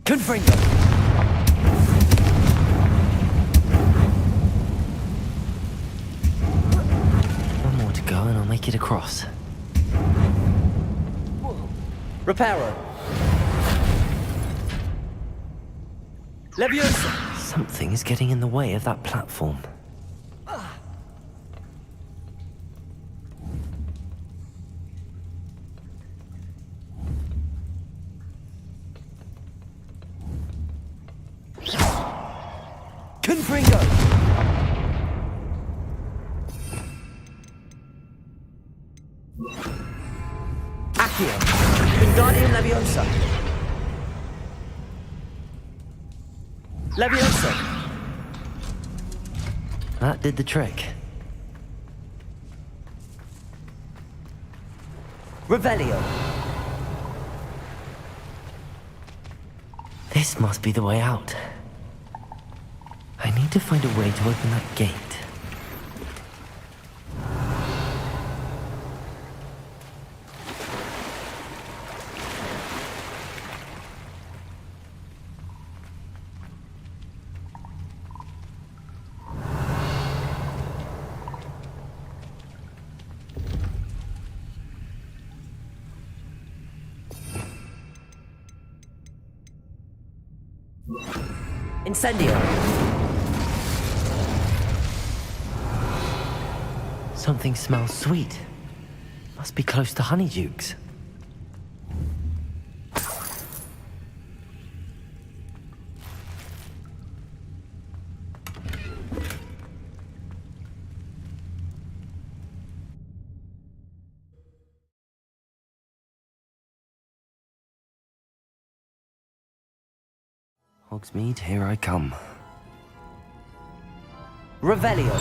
Confringo. One more to go and I'll make it across. Reparo. Leviosa. Something is getting in the way of that platform. Confringo! Accio! Wingardium Leviosa! Leviosa! That did the trick. Revelio! This must be the way out. I need to find a way to open that gate. Incendio! Something smells sweet. Must be close to Honeydukes. Hogsmeade, here I come. Revelio!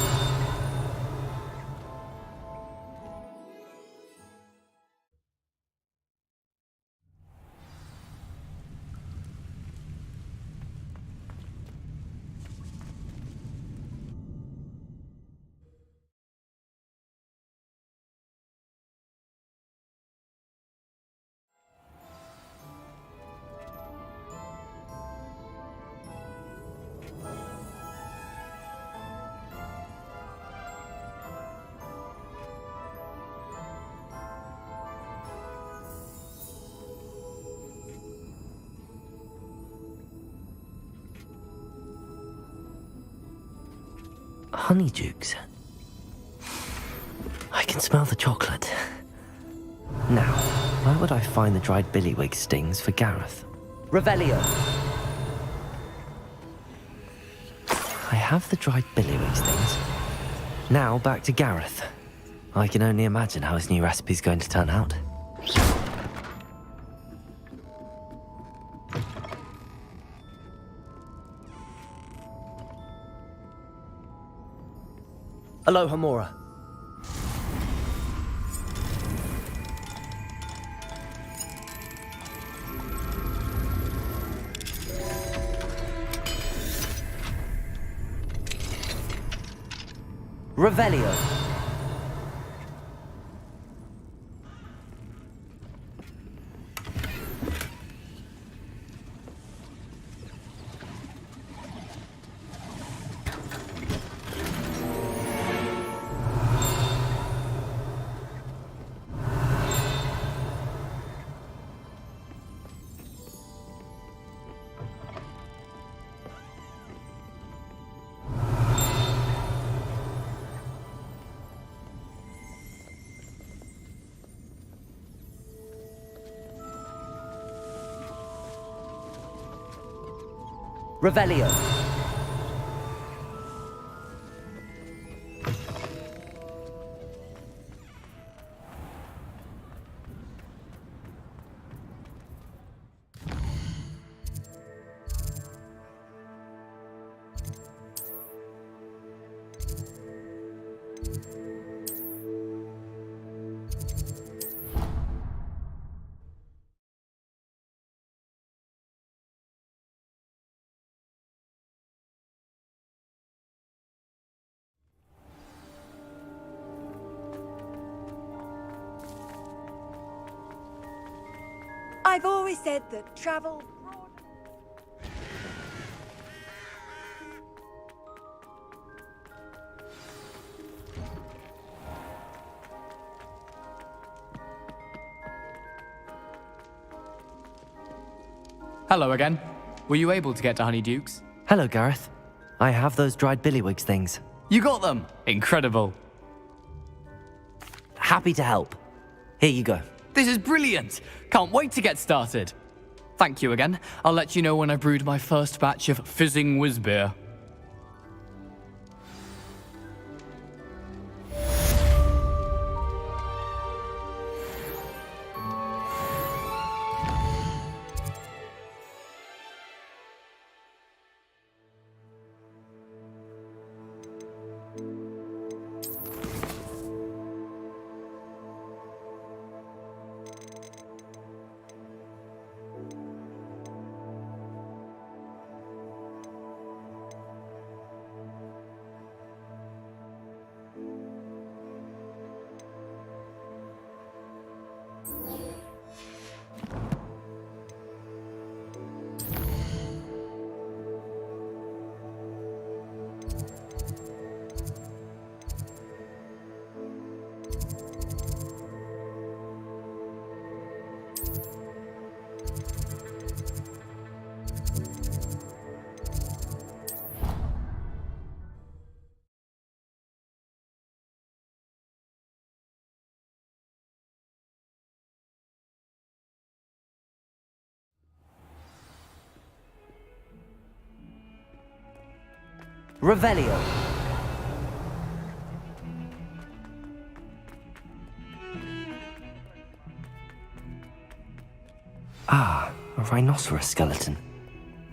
Honeydukes. I can smell the chocolate. Now, where would I find the dried billywig stings for Gareth? Revelio! I have the dried billywig stings. Now back to Gareth. I can only imagine how his new recipe's going to turn out. Aloha Mora. Revelio. Revelio. I've always said that travel... Hello again. Were you able to get to Honeydukes? Hello, Gareth. I have those dried billywig things. You got them! Incredible. Happy to help. Here you go. This is brilliant! Can't wait to get started. Thank you again. I'll let you know when I brewed my first batch of fizzing whiz beer. Revelio. Ah, a rhinoceros skeleton.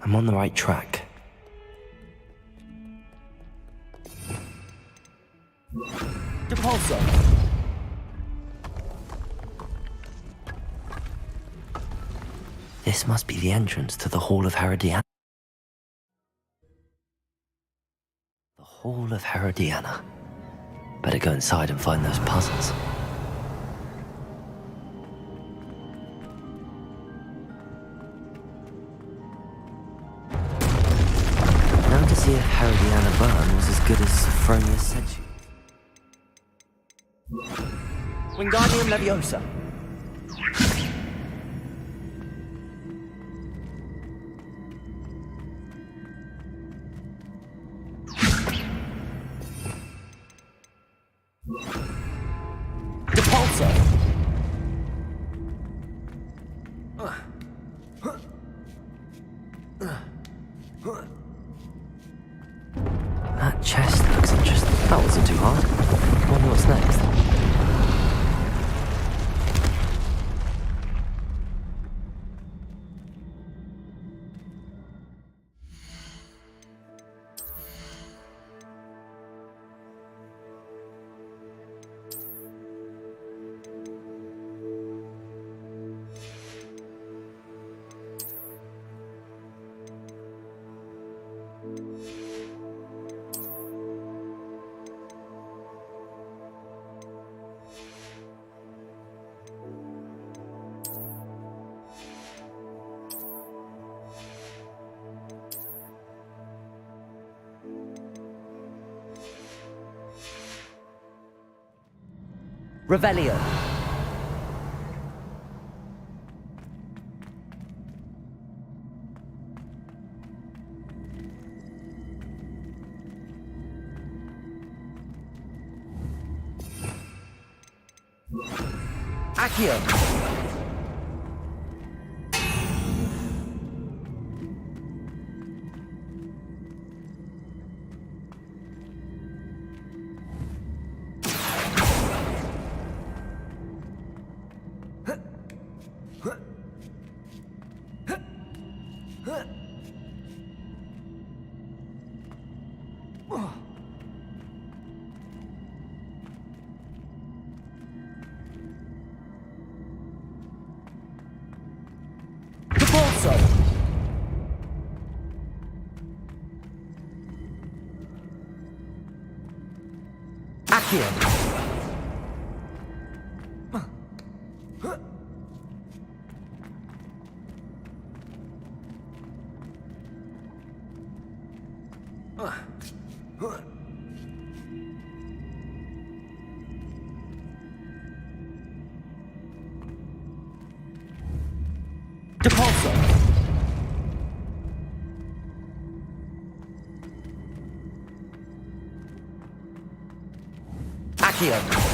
I'm on the right track. Depulso. This must be the entrance to the Hall of Herodiana. The Hall of Herodiana. Better go inside and find those puzzles. Now to see if Herodiana Burn was as good as Sophronius said she was. Wingardium Leviosa. Repulsor! That chest looks interesting. That wasn't too hard. Wonder what's next. Revelio. Accio. Accio. Depulso. Accio.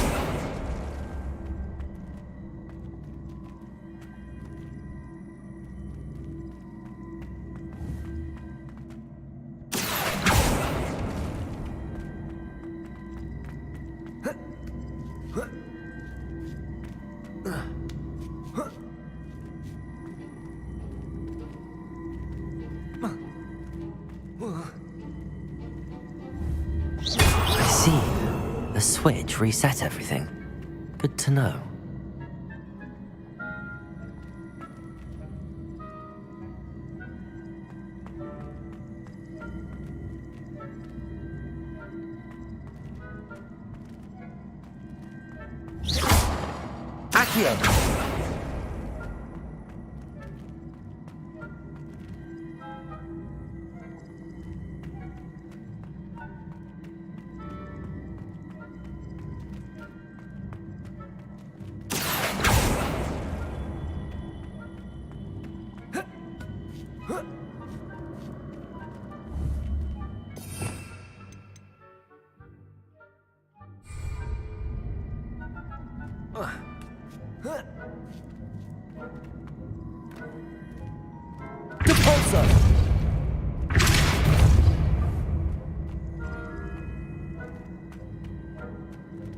I see. The switch reset everything. Good to know. Accio! Depulso!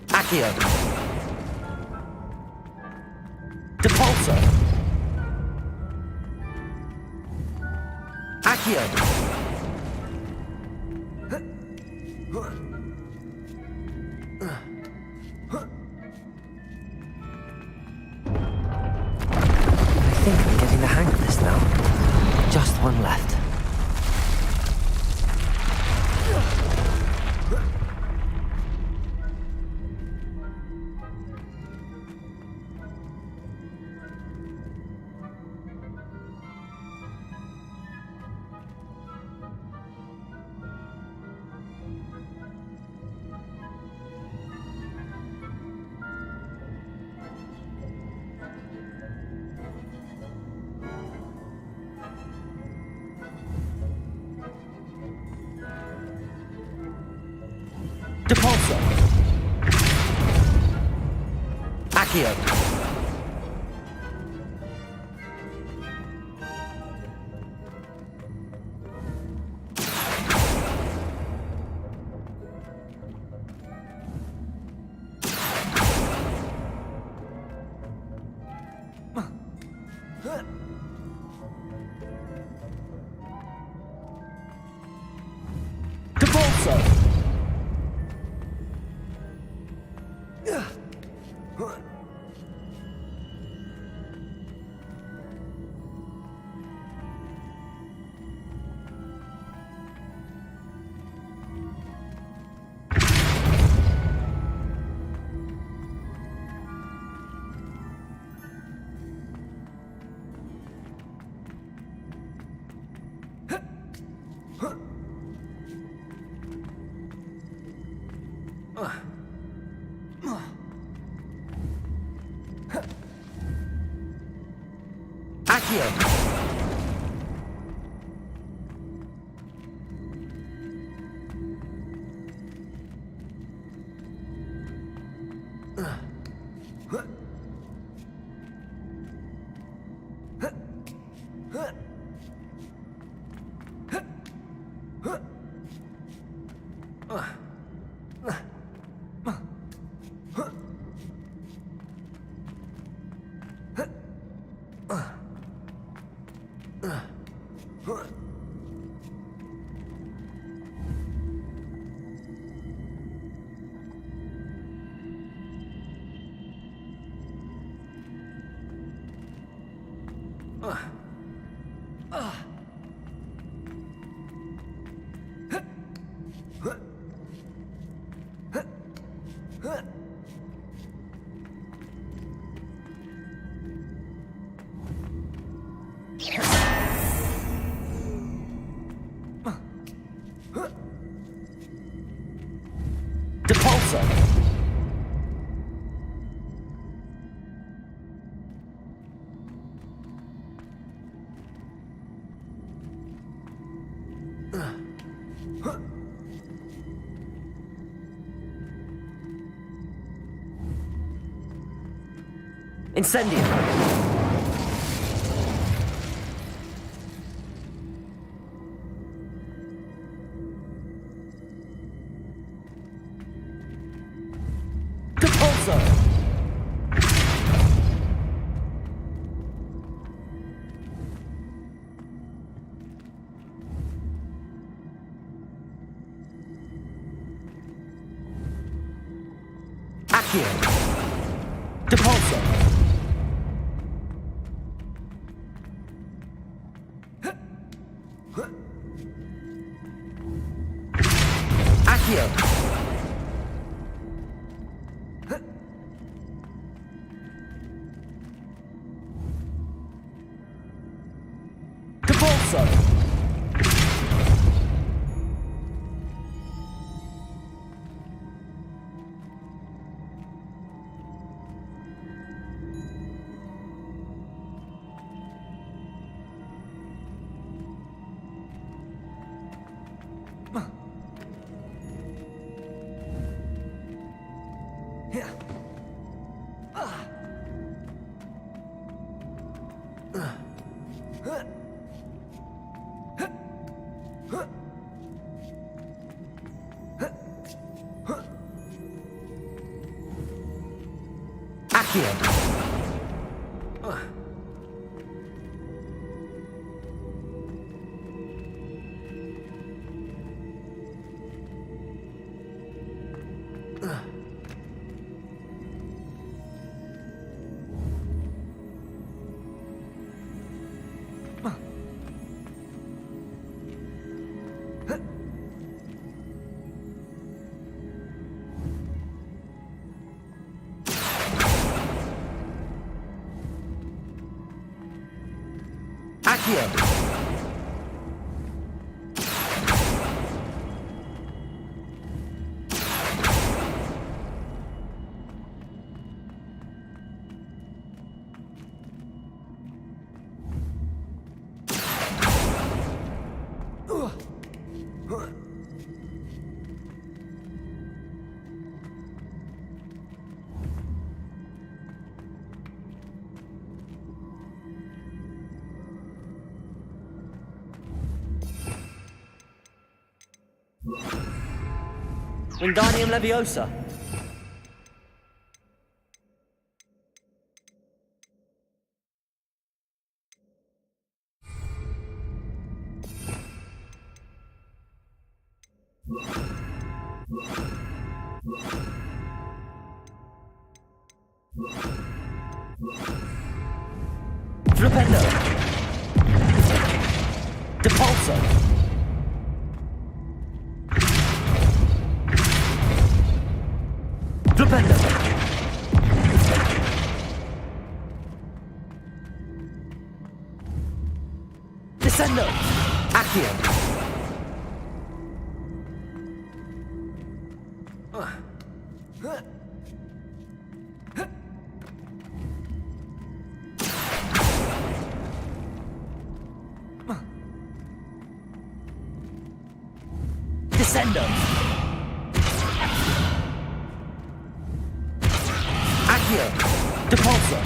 Accio! Depulso! Accio! I think I'm getting the hang of this now. Just one left. Accio. Incendio. Depulso. Accio. Depulso. Accio. Depulso. Accio. Wingardium Leviosa. Flipendo. Depulso. Flipendo. Descendo. Accio. Descendo. Accio. Depulso.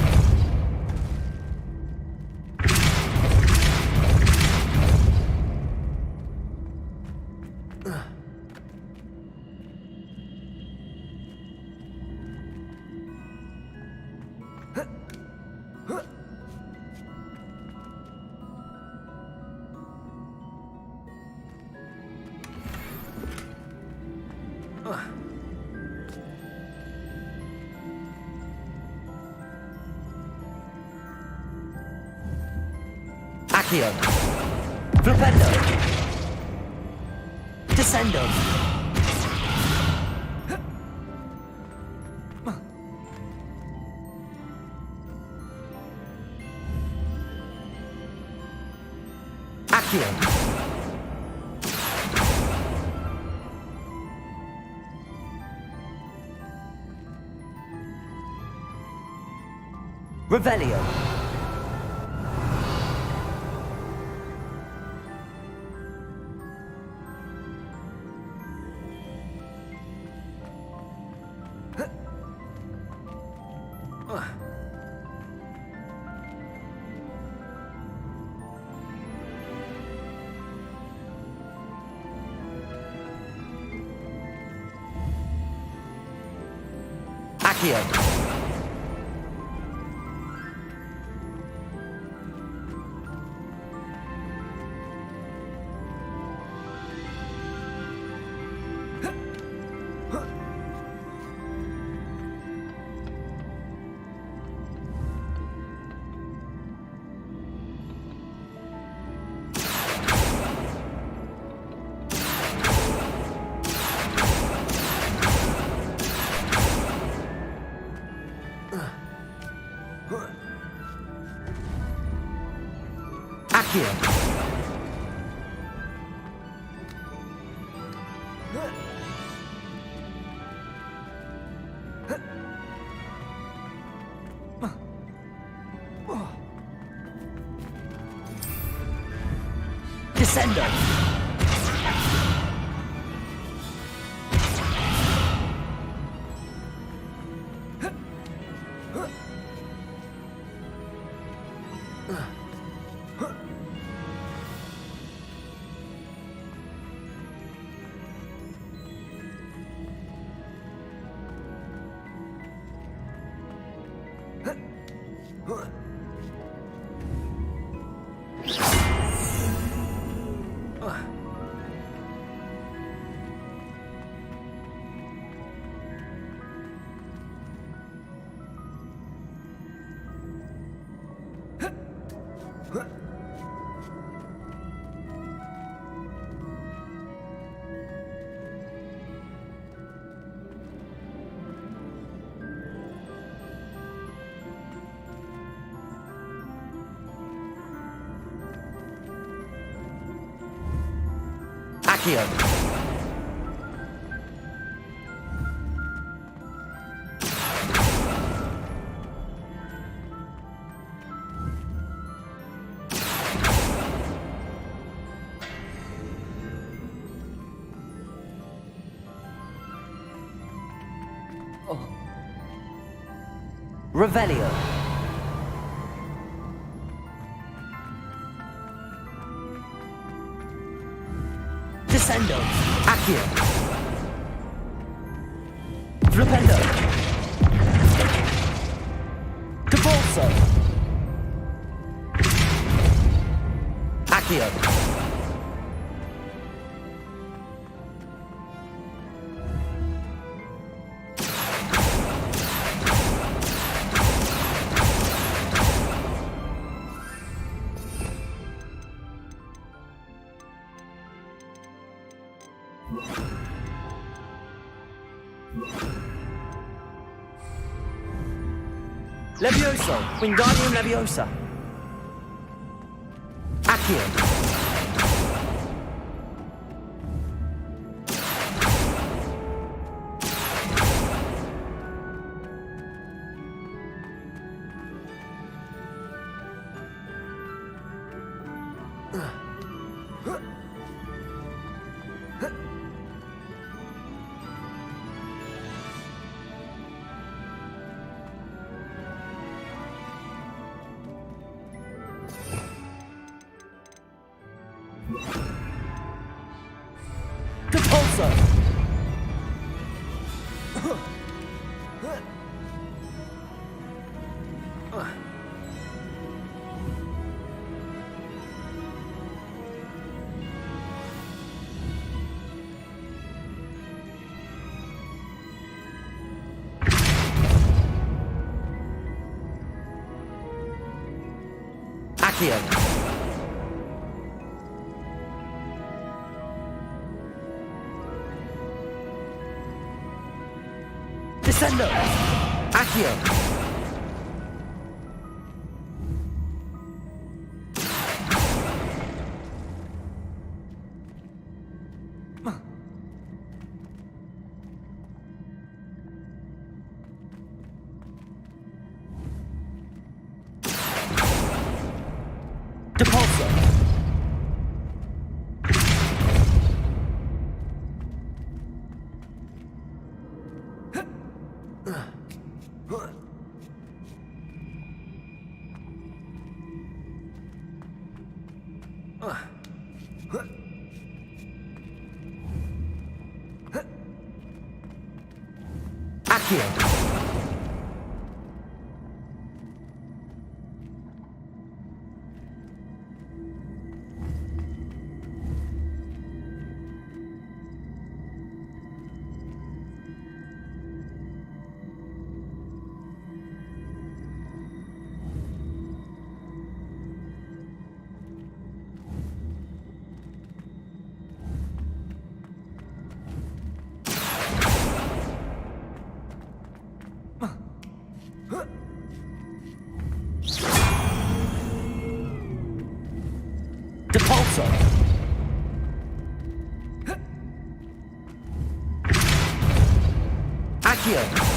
Accio. Flipendo. Descendo. Accio. Revelio. Accio. Accio. Descendo. Accio. Revelio. Descendo. Accio. Flipendo. Depulso. Accio. Levioso. Wingardium Leviosa. Accio. Depulso. Accio. Descendo! Accio! Depulso! Accio! Depulso! Accio!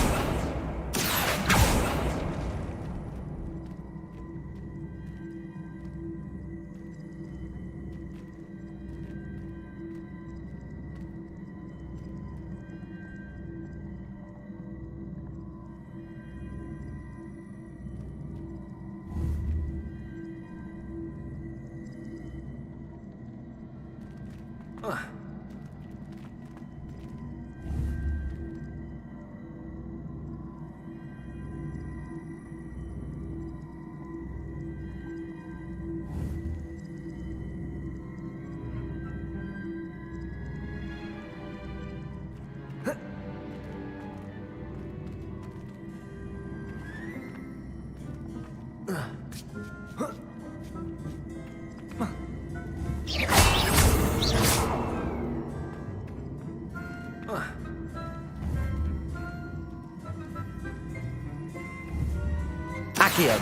Accio!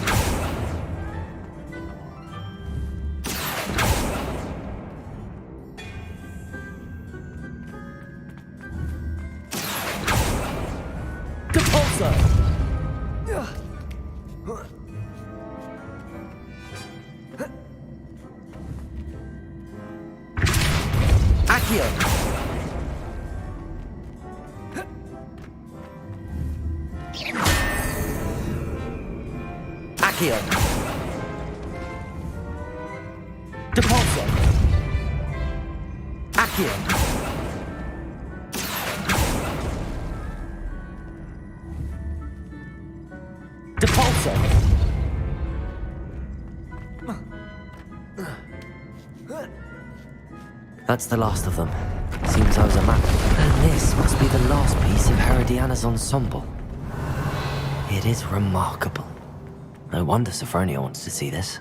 Depulso! Accio! Accio! Depulso! Accio! Depulso! That's the last of them. Seems I was a map. And this must be the last piece of Herodiana's ensemble. It is remarkable. No wonder Sophronia wants to see this.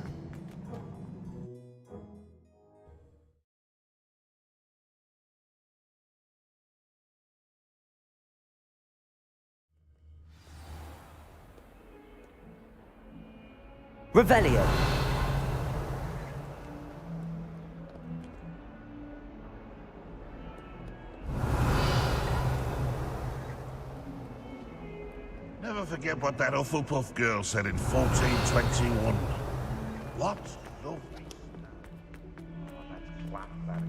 Revelio. Never forget what that Hufflepuff girl said in 1421. What? Lovely. Oh, that's clap, that is.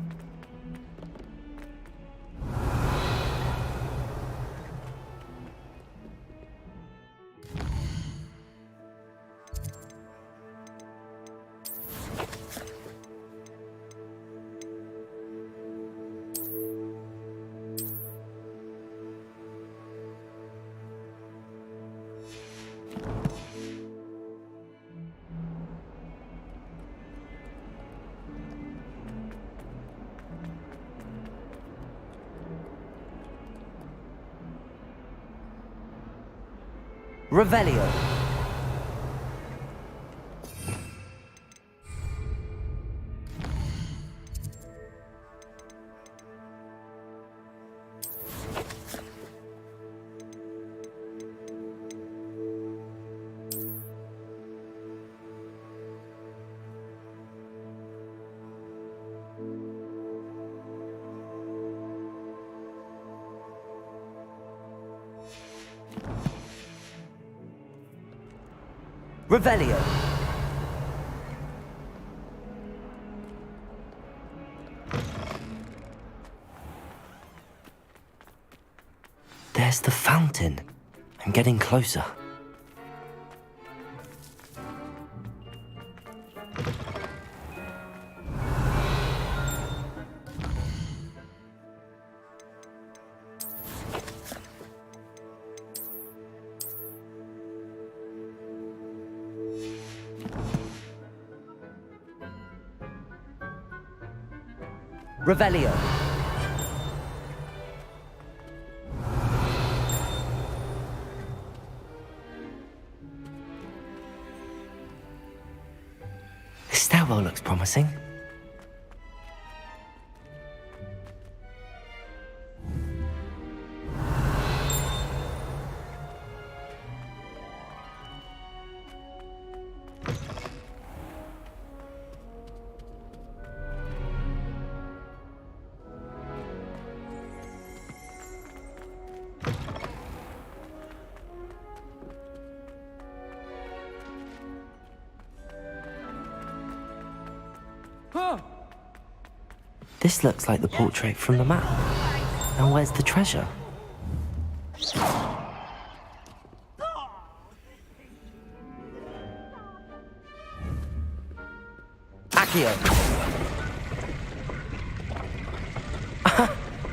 Revelio. Revelio. There's the fountain. I'm getting closer. Revelio. The stairwell looks promising. This looks like the portrait from the map. Now where's the treasure? Accio!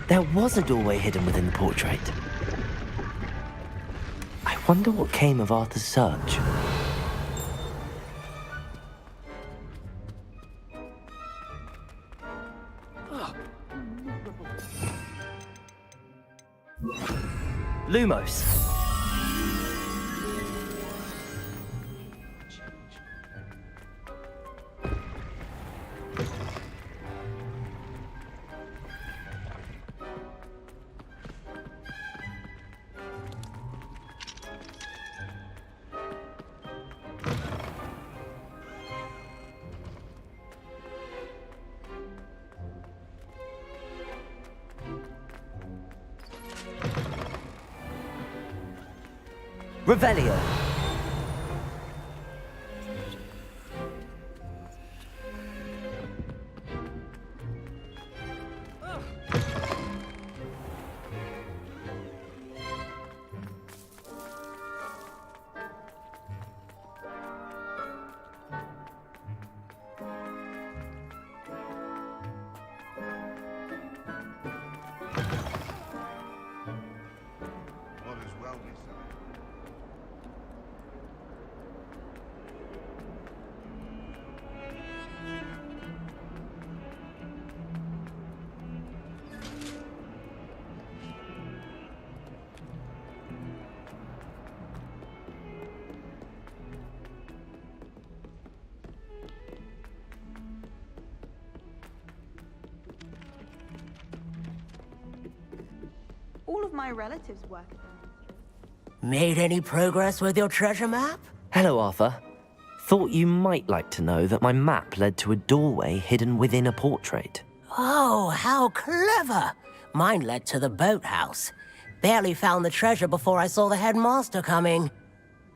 There was a doorway hidden within the portrait. I wonder what came of Arthur's search. Lumos. Revelio. All of my relatives work at the ministry. Made any progress with your treasure map? Hello, Arthur. Thought you might like to know that my map led to a doorway hidden within a portrait. Oh, how clever! Mine led to the boathouse. Barely found the treasure before I saw the headmaster coming.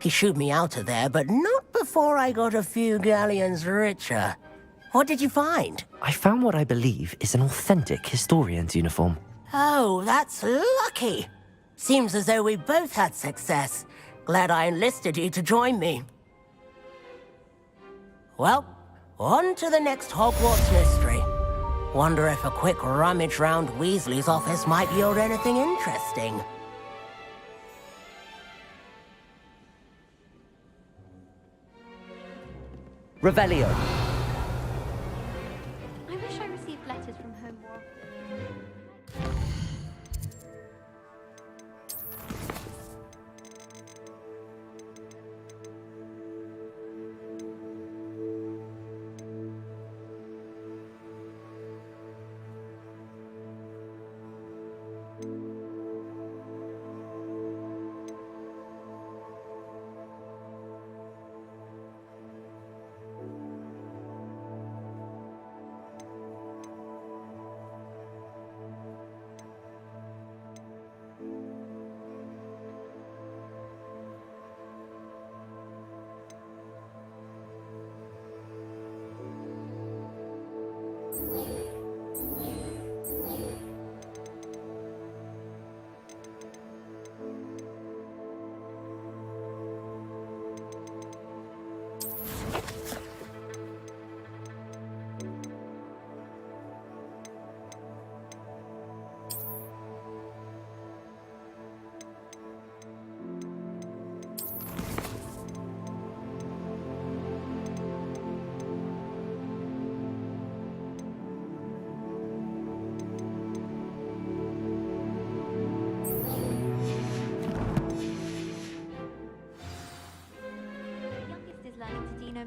He shooed me out of there, but not before I got a few galleons richer. What did you find? I found what I believe is an authentic historian's uniform. Oh, that's lucky. Seems as though we both had success. Glad I enlisted you to join me. Well, on to the next Hogwarts mystery. Wonder if a quick rummage round Weasley's office might yield anything interesting. Revelio. I wish I received letters from home more often.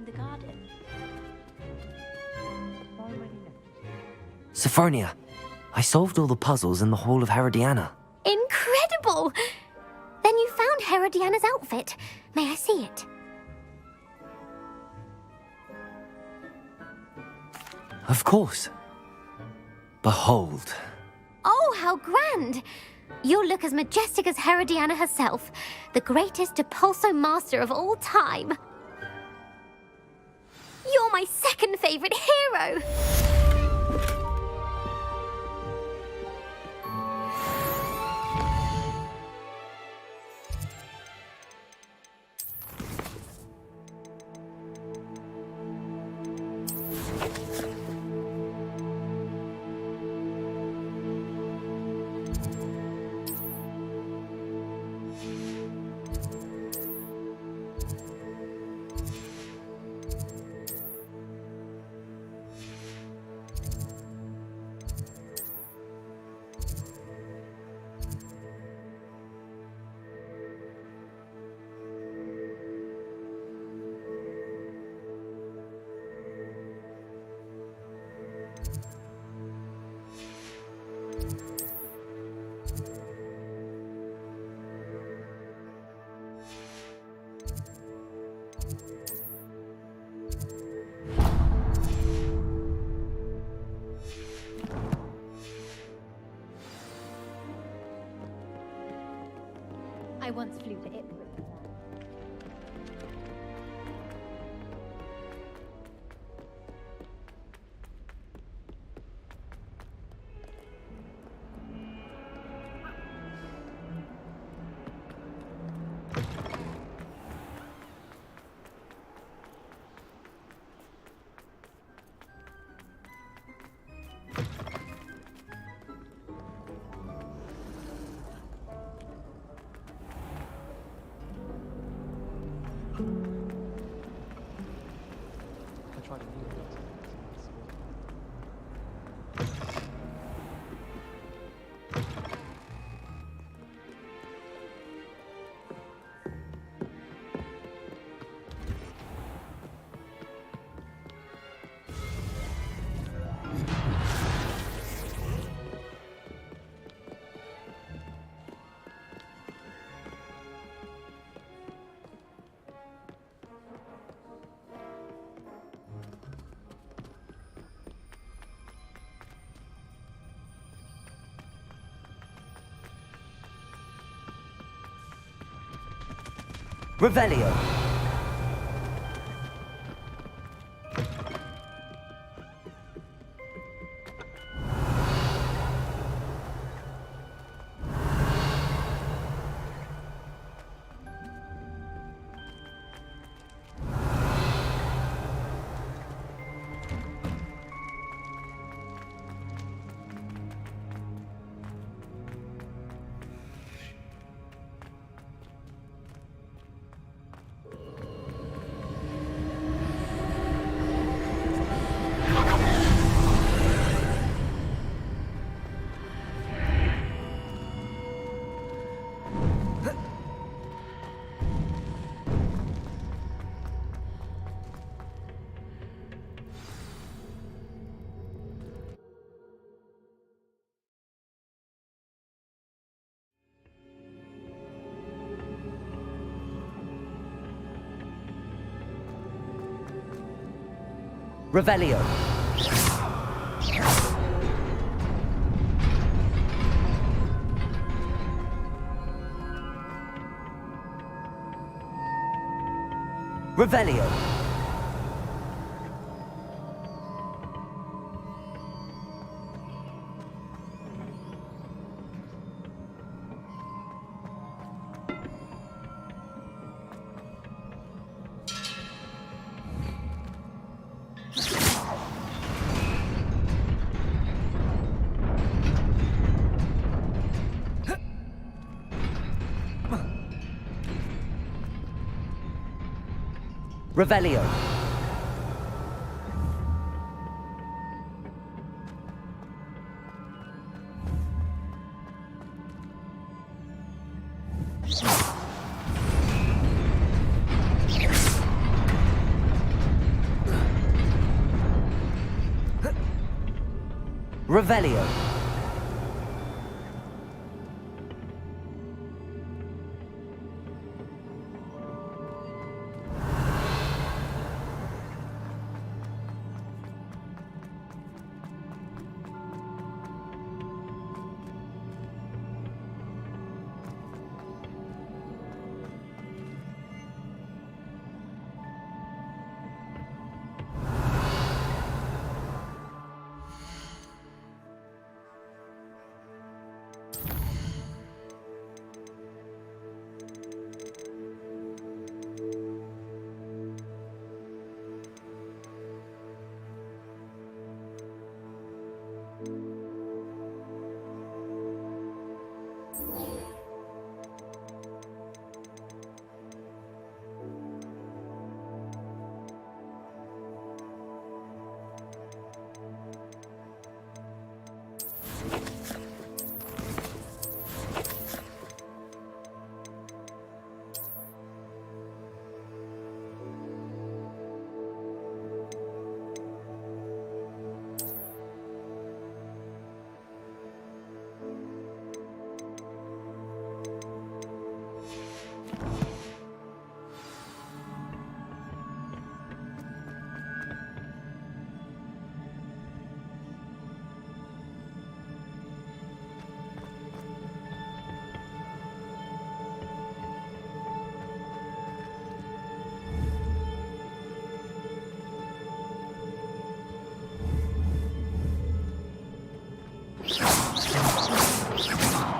The garden. Sophronia, I solved all the puzzles in the Hall of Herodiana. Incredible! Then you found Herodiana's outfit. May I see it? Of course. Behold. Oh, how grand! You'll look as majestic as Herodiana herself, the greatest Depulso master of all time. You're my second favorite hero! I once flew to Ipswich. Revelio. Revelio. Revelio. Revelio. Revelio.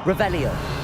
Revelio.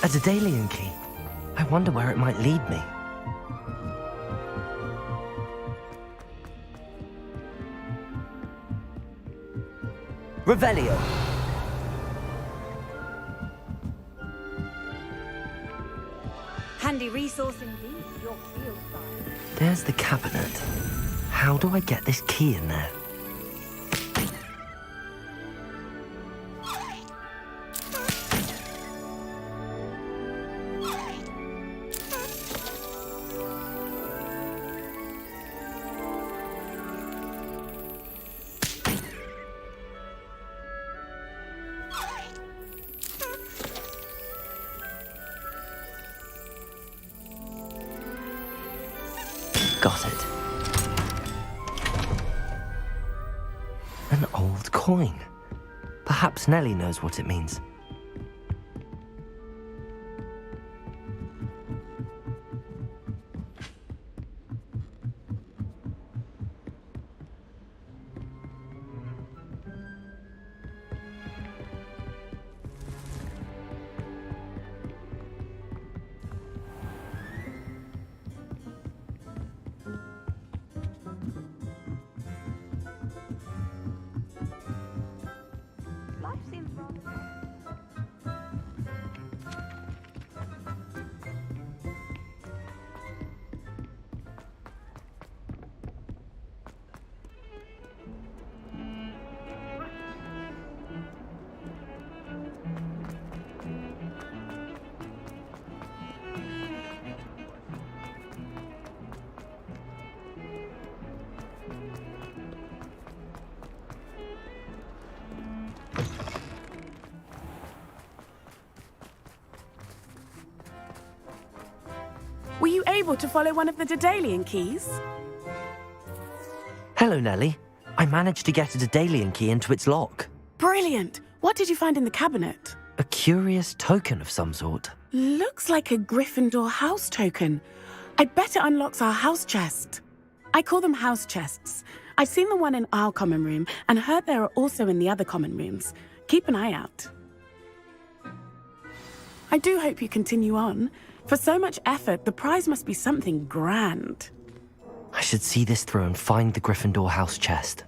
A Daedalian key. I wonder where it might lead me. Revelio. Handy resource indeed, your field guide. There's the cabinet. How do I get this key in there? Got it. An old coin. Perhaps Nellie knows what it means. Life seems rather... Were you able to follow one of the Daedalian keys? Hello, Nellie. I managed to get a Daedalian key into its lock. Brilliant! What did you find in the cabinet? A curious token of some sort. Looks like a Gryffindor house token. I bet it unlocks our house chest. I call them house chests. I've seen the one in our common room and heard there are also in the other common rooms. Keep an eye out. I do hope you continue on. For so much effort, the prize must be something grand. I should see this through and find the Gryffindor house chest.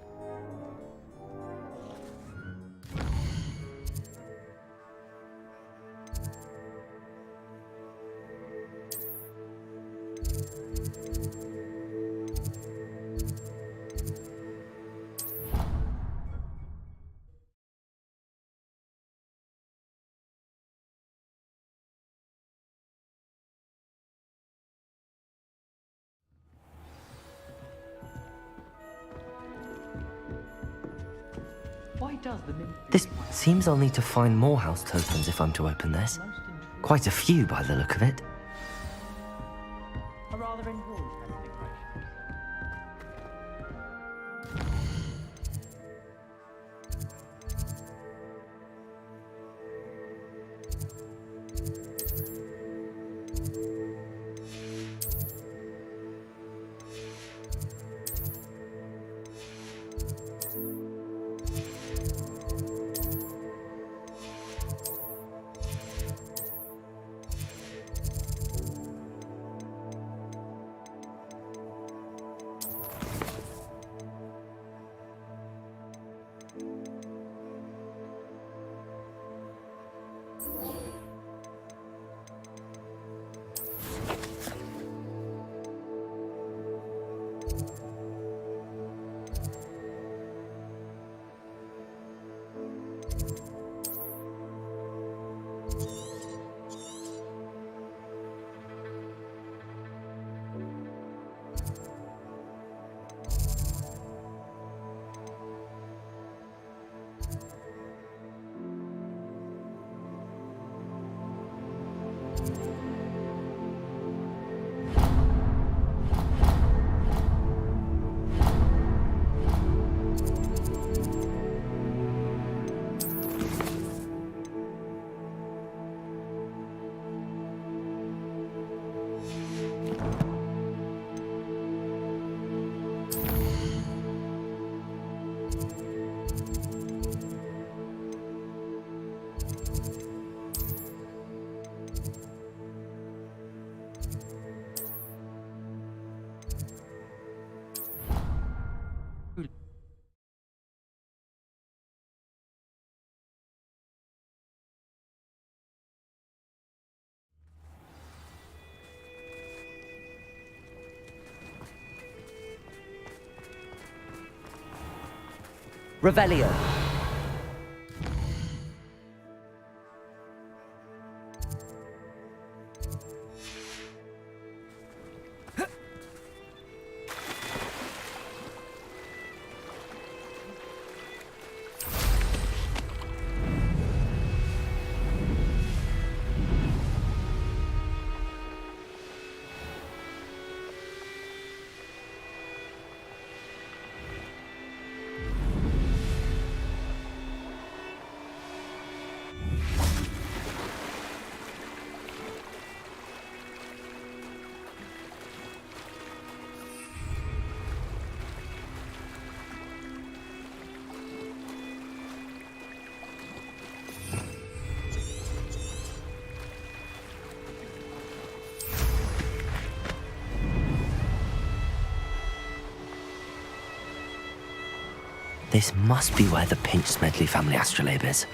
Why does the nymph... This seems I'll need to find more house tokens if I'm to open this. Quite a few by the look of it. A rather involved kind of decoration. Revelio. This must be where the Pinch Smedley family astrolabe is.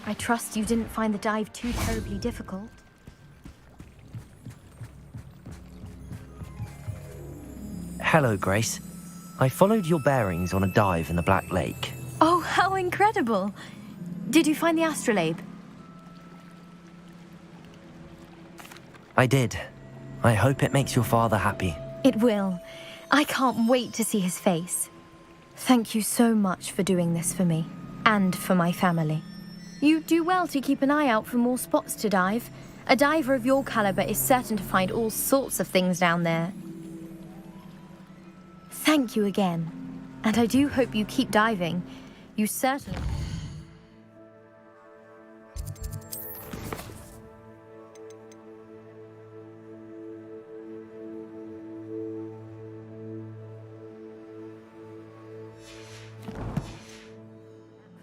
I trust you didn't find the dive too terribly difficult. Hello, Grace. I followed your bearings on a dive in the Black Lake. Oh, how incredible! Did you find the astrolabe? I did. I hope it makes your father happy. It will. I can't wait to see his face. Thank you so much for doing this for me, and for my family. You do well to keep an eye out for more spots to dive. A diver of your caliber is certain to find all sorts of things down there. Thank you again, and I do hope you keep diving. You certainly...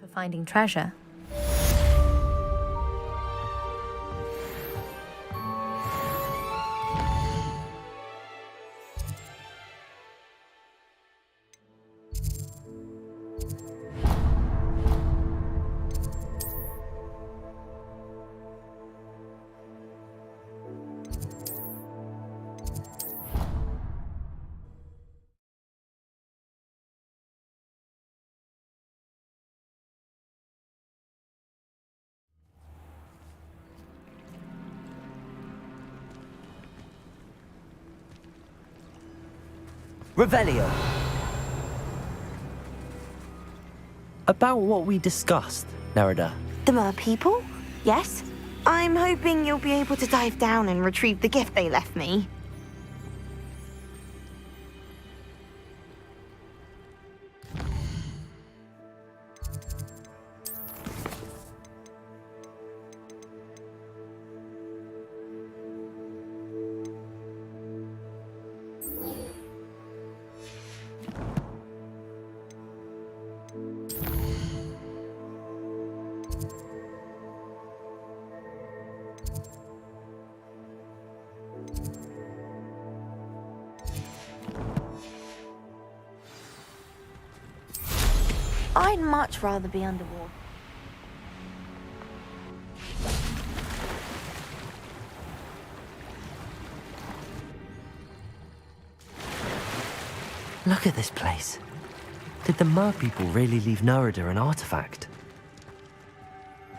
for finding treasure. Revelio. About what we discussed, Nerida. The mer people? Yes? I'm hoping you'll be able to dive down and retrieve the gift they left me. I'd much rather be underwater. Look at this place. Did the mer people really leave Nerida an artifact?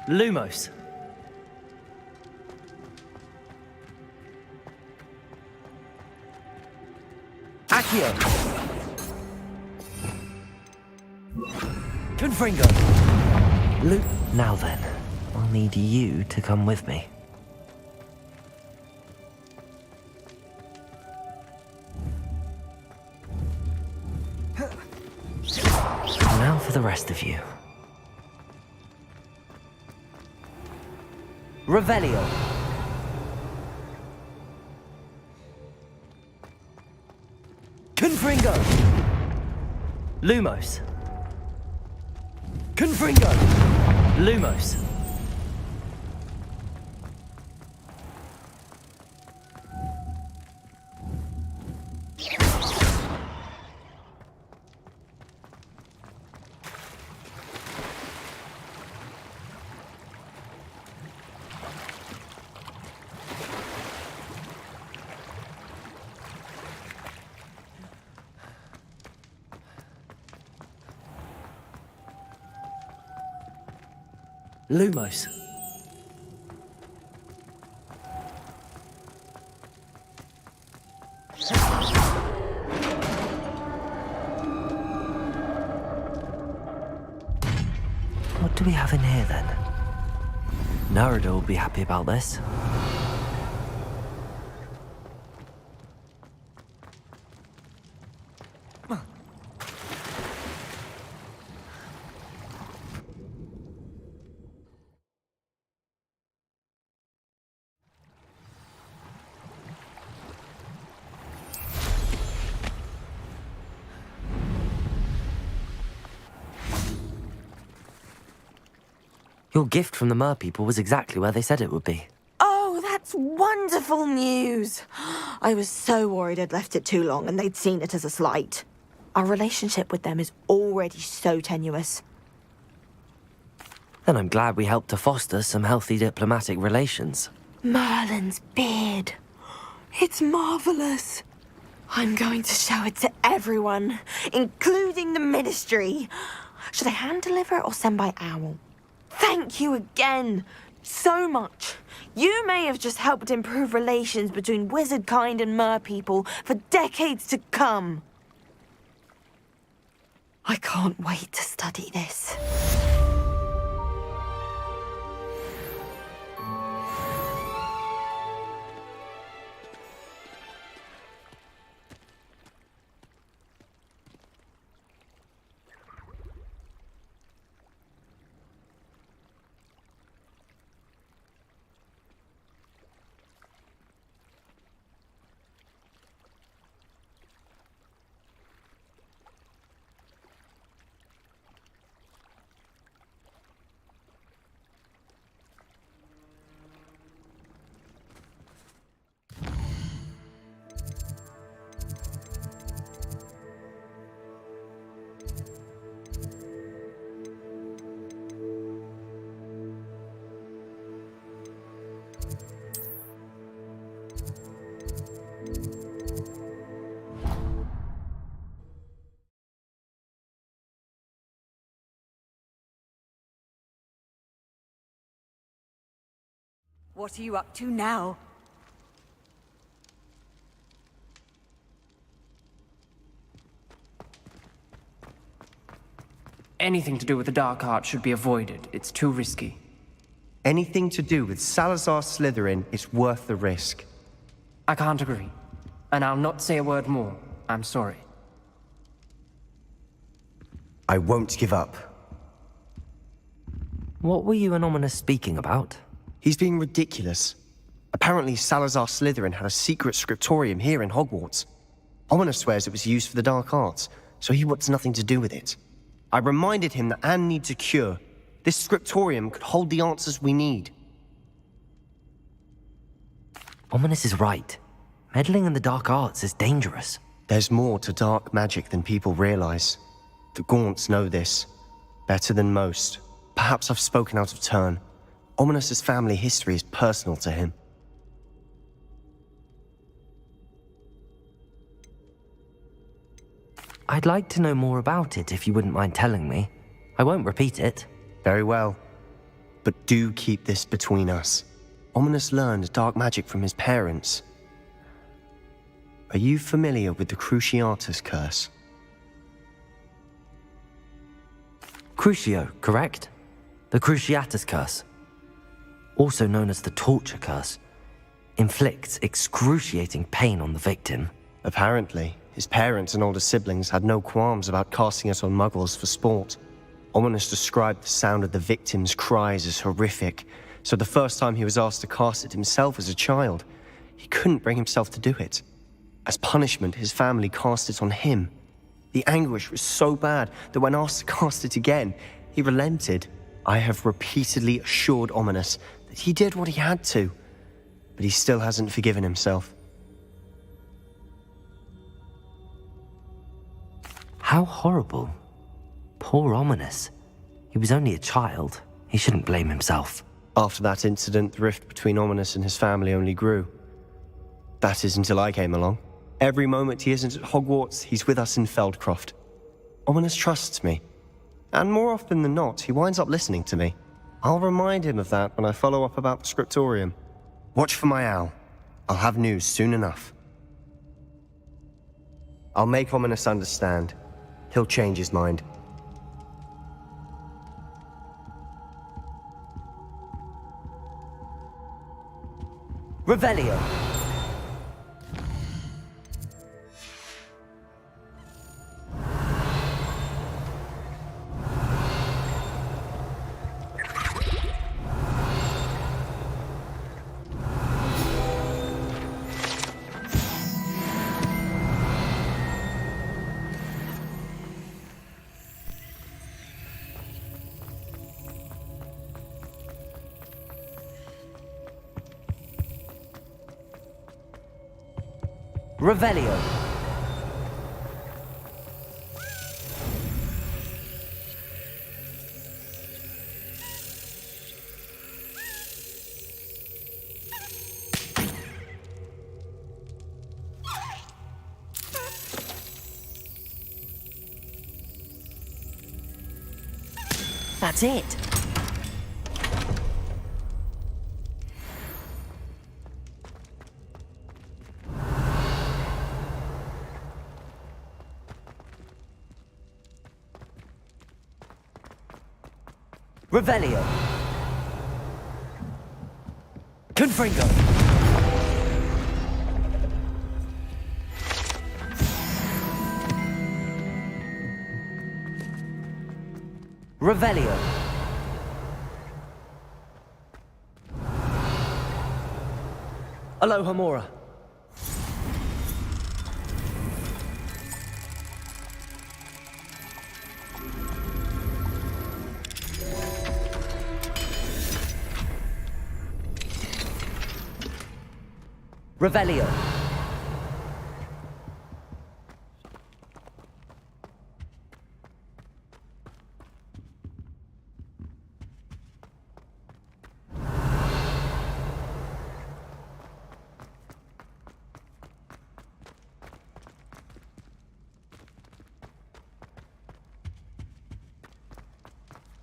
Lumos. Accio. Confringo. Now then, I'll need you to come with me. Now for the rest of you. Revelio. Confringo. Lumos. Confringo. Lumos. Lumos. What do we have in here then? Nerida will be happy about this. Your gift from the mer people was exactly where they said it would be. Oh, that's wonderful news! I was so worried I'd left it too long and they'd seen it as a slight. Our relationship with them is already so tenuous. Then I'm glad we helped to foster some healthy diplomatic relations. Merlin's beard. It's marvelous. I'm going to show it to everyone, including the Ministry. Should I hand deliver it or send by owl? Thank you again, so much. You may have just helped improve relations between wizard kind and mer people for decades to come. I can't wait to study this. What are you up to now? Anything to do with the dark art should be avoided. It's too risky. Anything to do with Salazar Slytherin is worth the risk. I can't agree. And I'll not say a word more. I'm sorry. I won't give up. What were you and Ominous speaking about? He's being ridiculous. Apparently Salazar Slytherin had a secret scriptorium here in Hogwarts. Ominous swears it was used for the dark arts, so he wants nothing to do with it. I reminded him that Anne needs a cure. This scriptorium could hold the answers we need. Ominous is right. Meddling in the dark arts is dangerous. There's more to dark magic than people realize. The Gaunts know this. Better than most. Perhaps I've spoken out of turn. Ominous's family history is personal to him. I'd like to know more about it if you wouldn't mind telling me. I won't repeat it. Very well. But do keep this between us. Ominous learned dark magic from his parents. Are you familiar with the Cruciatus curse? Crucio, correct? The Cruciatus curse, also known as the torture curse, inflicts excruciating pain on the victim. Apparently, his parents and older siblings had no qualms about casting it on muggles for sport. Ominous described the sound of the victim's cries as horrific, so the first time he was asked to cast it himself as a child, he couldn't bring himself to do it. As punishment, his family cast it on him. The anguish was so bad that when asked to cast it again, he relented. I have repeatedly assured Ominous that he did what he had to, but he still hasn't forgiven himself. How horrible. Poor Ominous. He was only a child. He shouldn't blame himself. After that incident, the rift between Ominous and his family only grew. That is until I came along. Every moment he isn't at Hogwarts, he's with us in Feldcroft. Ominous trusts me. And more often than not, he winds up listening to me. I'll remind him of that when I follow up about the scriptorium. Watch for my owl. I'll have news soon enough. I'll make Ominous understand. He'll change his mind. Revelio. Revelio. That's it. Revelio. Confringo. Revelio. Aloha Mora. Revelio.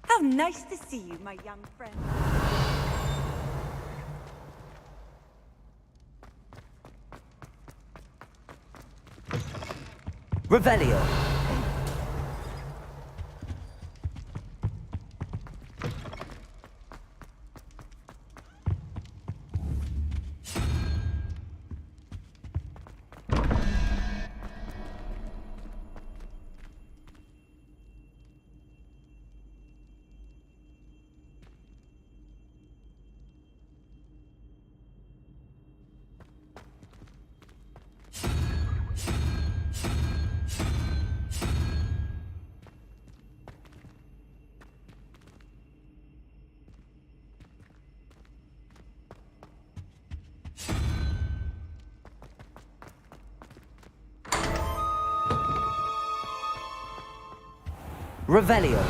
How nice to see you, my young friend. Revelio. Revelio.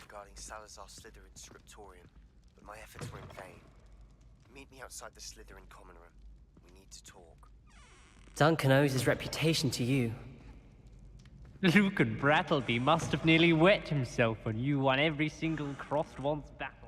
Regarding Salazar Slytherin's scriptorium, but my efforts were in vain. Meet me outside the Slytherin common room. We need to talk. Duncan owes his reputation to you. Lucan Brattleby must have nearly wet himself when you won every single crossed one's battle.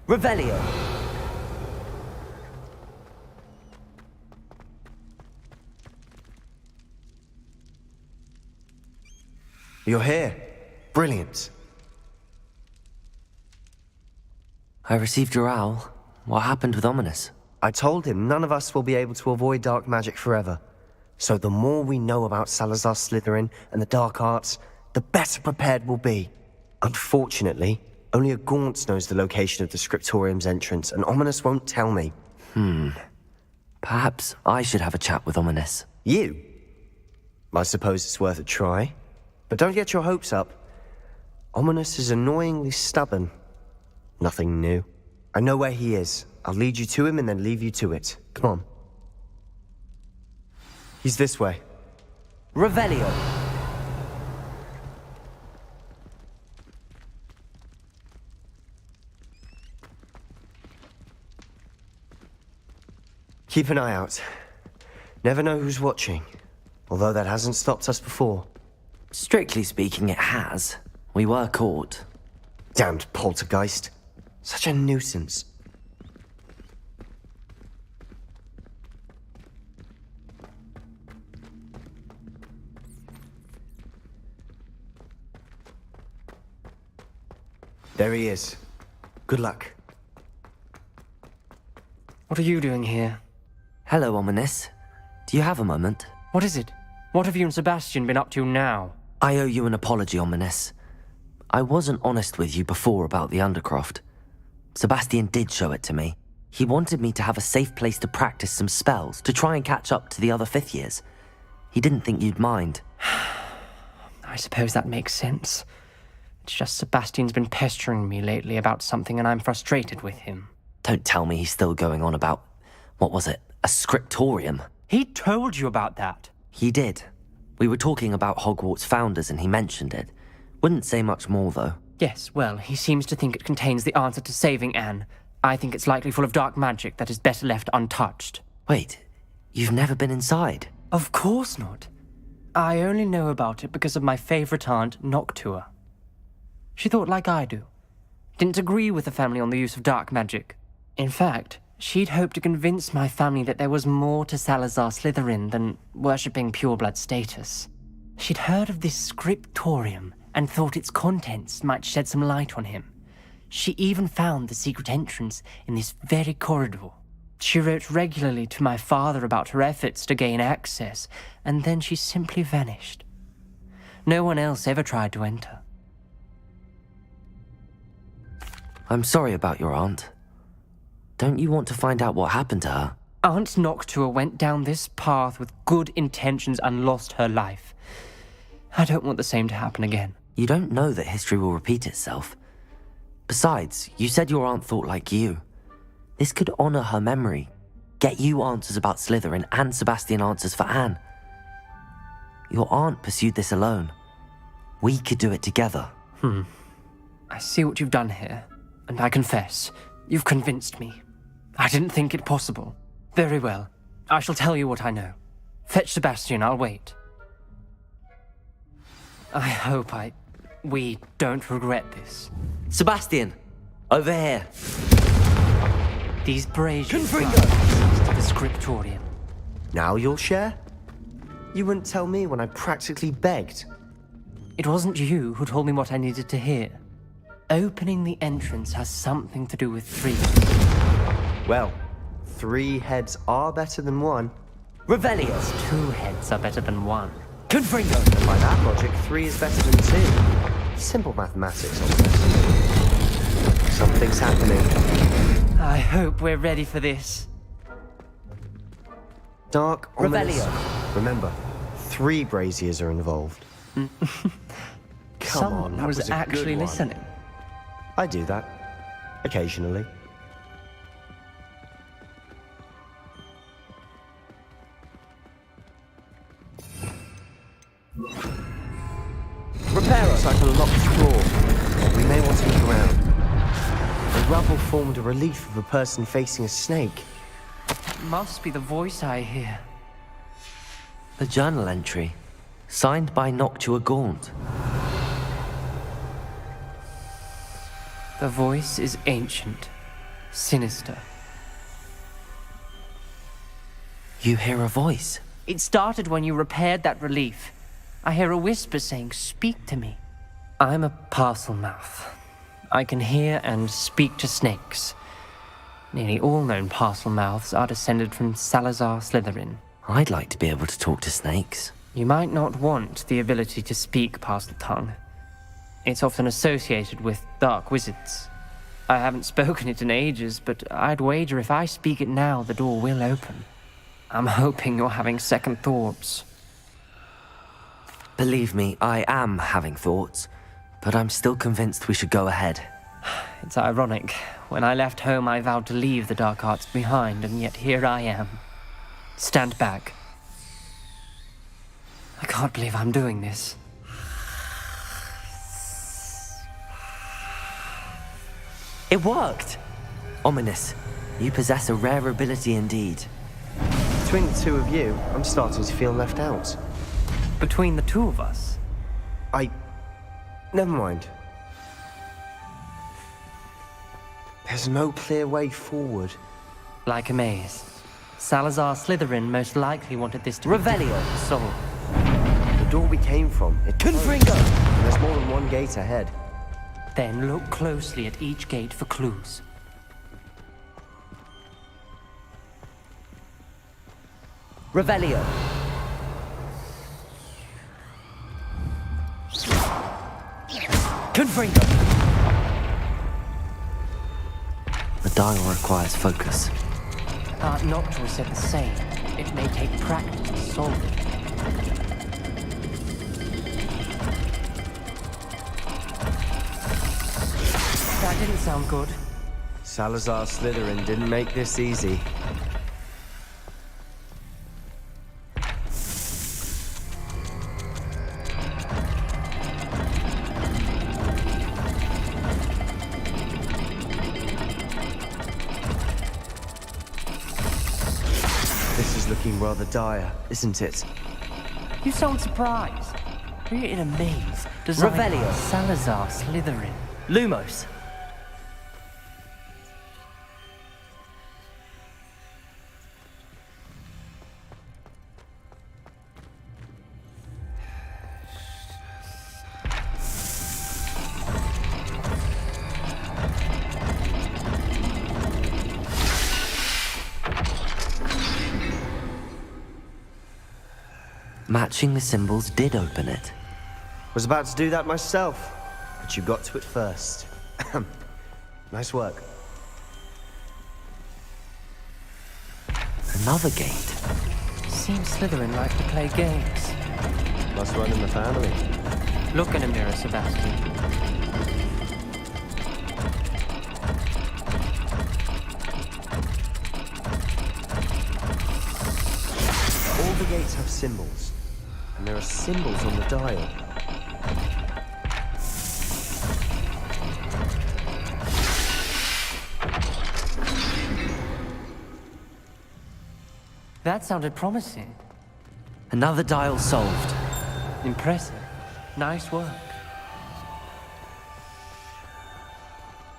Revelio. You're here. Brilliant. I received your owl. What happened with Ominous? I told him none of us will be able to avoid dark magic forever. So the more we know about Salazar Slytherin and the dark arts, the better prepared we'll be. Unfortunately, only a Gaunt knows the location of the scriptorium's entrance, and Ominous won't tell me. Perhaps I should have a chat with Ominous. You? I suppose it's worth a try. But don't get your hopes up. Ominous is annoyingly stubborn. Nothing new. I know where he is. I'll lead you to him and then leave you to it. Come on. He's this way. Revelio. Keep an eye out. Never know who's watching. Although that hasn't stopped us before. Strictly speaking, it has. We were caught. Damned poltergeist. Such a nuisance. There he is. Good luck. What are you doing here? Hello, Ominous. Do you have a moment? What is it? What have you and Sebastian been up to now? I owe you an apology, Ominous. I wasn't honest with you before about the Undercroft. Sebastian did show it to me. He wanted me to have a safe place to practice some spells, to try and catch up to the other 5th years. He didn't think you'd mind. I suppose that makes sense. It's just Sebastian's been pestering me lately about something and I'm frustrated with him. Don't tell me he's still going on about, what was it, a scriptorium? He told you about that. He did. We were talking about Hogwarts founders and he mentioned it. Wouldn't say much more, though. Yes, well, he seems to think it contains the answer to saving Anne. I think it's likely full of dark magic that is better left untouched. Wait, you've never been inside? Of course not. I only know about it because of my favorite aunt, Noctua. She thought like I do. Didn't agree with the family on the use of dark magic. In fact, she'd hoped to convince my family that there was more to Salazar Slytherin than worshipping pureblood status. She'd heard of this scriptorium and thought its contents might shed some light on him. She even found the secret entrance in this very corridor. She wrote regularly to my father about her efforts to gain access, and then she simply vanished. No one else ever tried to enter. I'm sorry about your aunt. Don't you want to find out what happened to her? Aunt Noctua went down this path with good intentions and lost her life. I don't want the same to happen again. You don't know that history will repeat itself. Besides, you said your aunt thought like you. This could honor her memory, get you answers about Slytherin and Sebastian answers for Anne. Your aunt pursued this alone. We could do it together. I see what you've done here, and I confess, you've convinced me. I didn't think it possible. Very well. I shall tell you what I know. Fetch Sebastian, I'll wait. I hope we don't regret this. Sebastian! Over here! These braziers to the scriptorium. Now you'll share? You wouldn't tell me when I practically begged. It wasn't you who told me what I needed to hear. Opening the entrance has something to do with 3. Well, 3 heads are better than 1. Revelio! 2 heads are better than 1. Confringo! And by that logic, 3 is better than 2. Simple mathematics on this. Something's happening. I hope we're ready for this. Dark, ominous. Revelio! Remember, 3 braziers are involved. Come on, that was a actually good one. listening. I do that. Occasionally. Repair us! Like a locked door. We may want to look around. The rubble formed a relief of a person facing a snake. It must be the voice I hear. The journal entry, signed by Noctua Gaunt. The voice is ancient, sinister. You hear a voice? It started when you repaired that relief. I hear a whisper saying, "Speak to me." I'm a parcel mouth. I can hear and speak to snakes. Nearly all known parcel mouths are descended from Salazar Slytherin. I'd like to be able to talk to snakes. You might not want the ability to speak parcel tongue. It's often associated with dark wizards. I haven't spoken it in ages, but I'd wager if I speak it now, the door will open. I'm hoping you're having second thoughts. Believe me, I am having thoughts, but I'm still convinced we should go ahead. It's ironic. When I left home, I vowed to leave the dark arts behind, and yet here I am. Stand back. I can't believe I'm doing this. It worked! Ominous, you possess a rare ability indeed. Between the 2 of you, I'm starting to feel left out. Between the 2 of us? Never mind. There's no clear way forward. Like a maze. Salazar Slytherin most likely wanted this to be Revelio! solved. The door we came from, it Confringo! and there's more than one gate ahead. Then look closely at each gate for clues. Revelio. Confringo. The dial requires focus. Aunt Noctua said the same. It may take practice to solve it. That didn't sound good. Salazar Slytherin didn't make this easy. This is looking rather dire, isn't it? You sound surprised. We're in a maze designed by Revelio. Salazar Slytherin. Lumos. Matching the symbols did open it. Was about to do that myself, but you got to it first. Nice work. Another gate. Seems Slytherin like to play games. Must run in the family. Look in a mirror, Sebastian. All the gates have symbols, and there are symbols on the dial. That sounded promising. Another dial solved. Impressive. Nice work.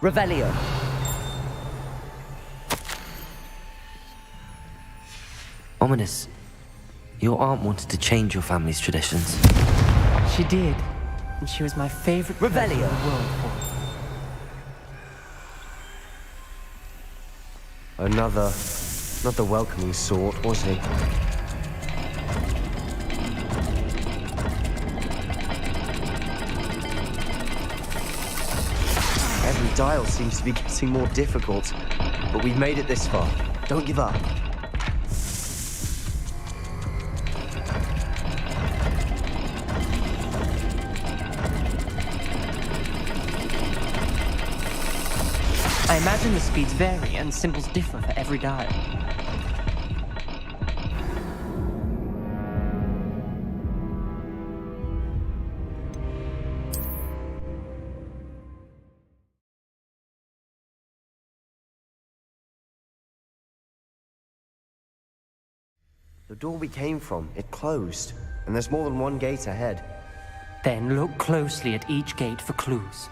Revelio. Ominous. Your aunt wanted to change your family's traditions. She did. And she was my favorite person in the Revelio. world for it. Another, not the welcoming sort, was he? Every dial seems to be getting more difficult, but we've made it this far. Don't give up. I imagine the speeds vary and symbols differ for every dial. The door we came from, it closed, and there's more than one gate ahead. Then look closely at each gate for clues.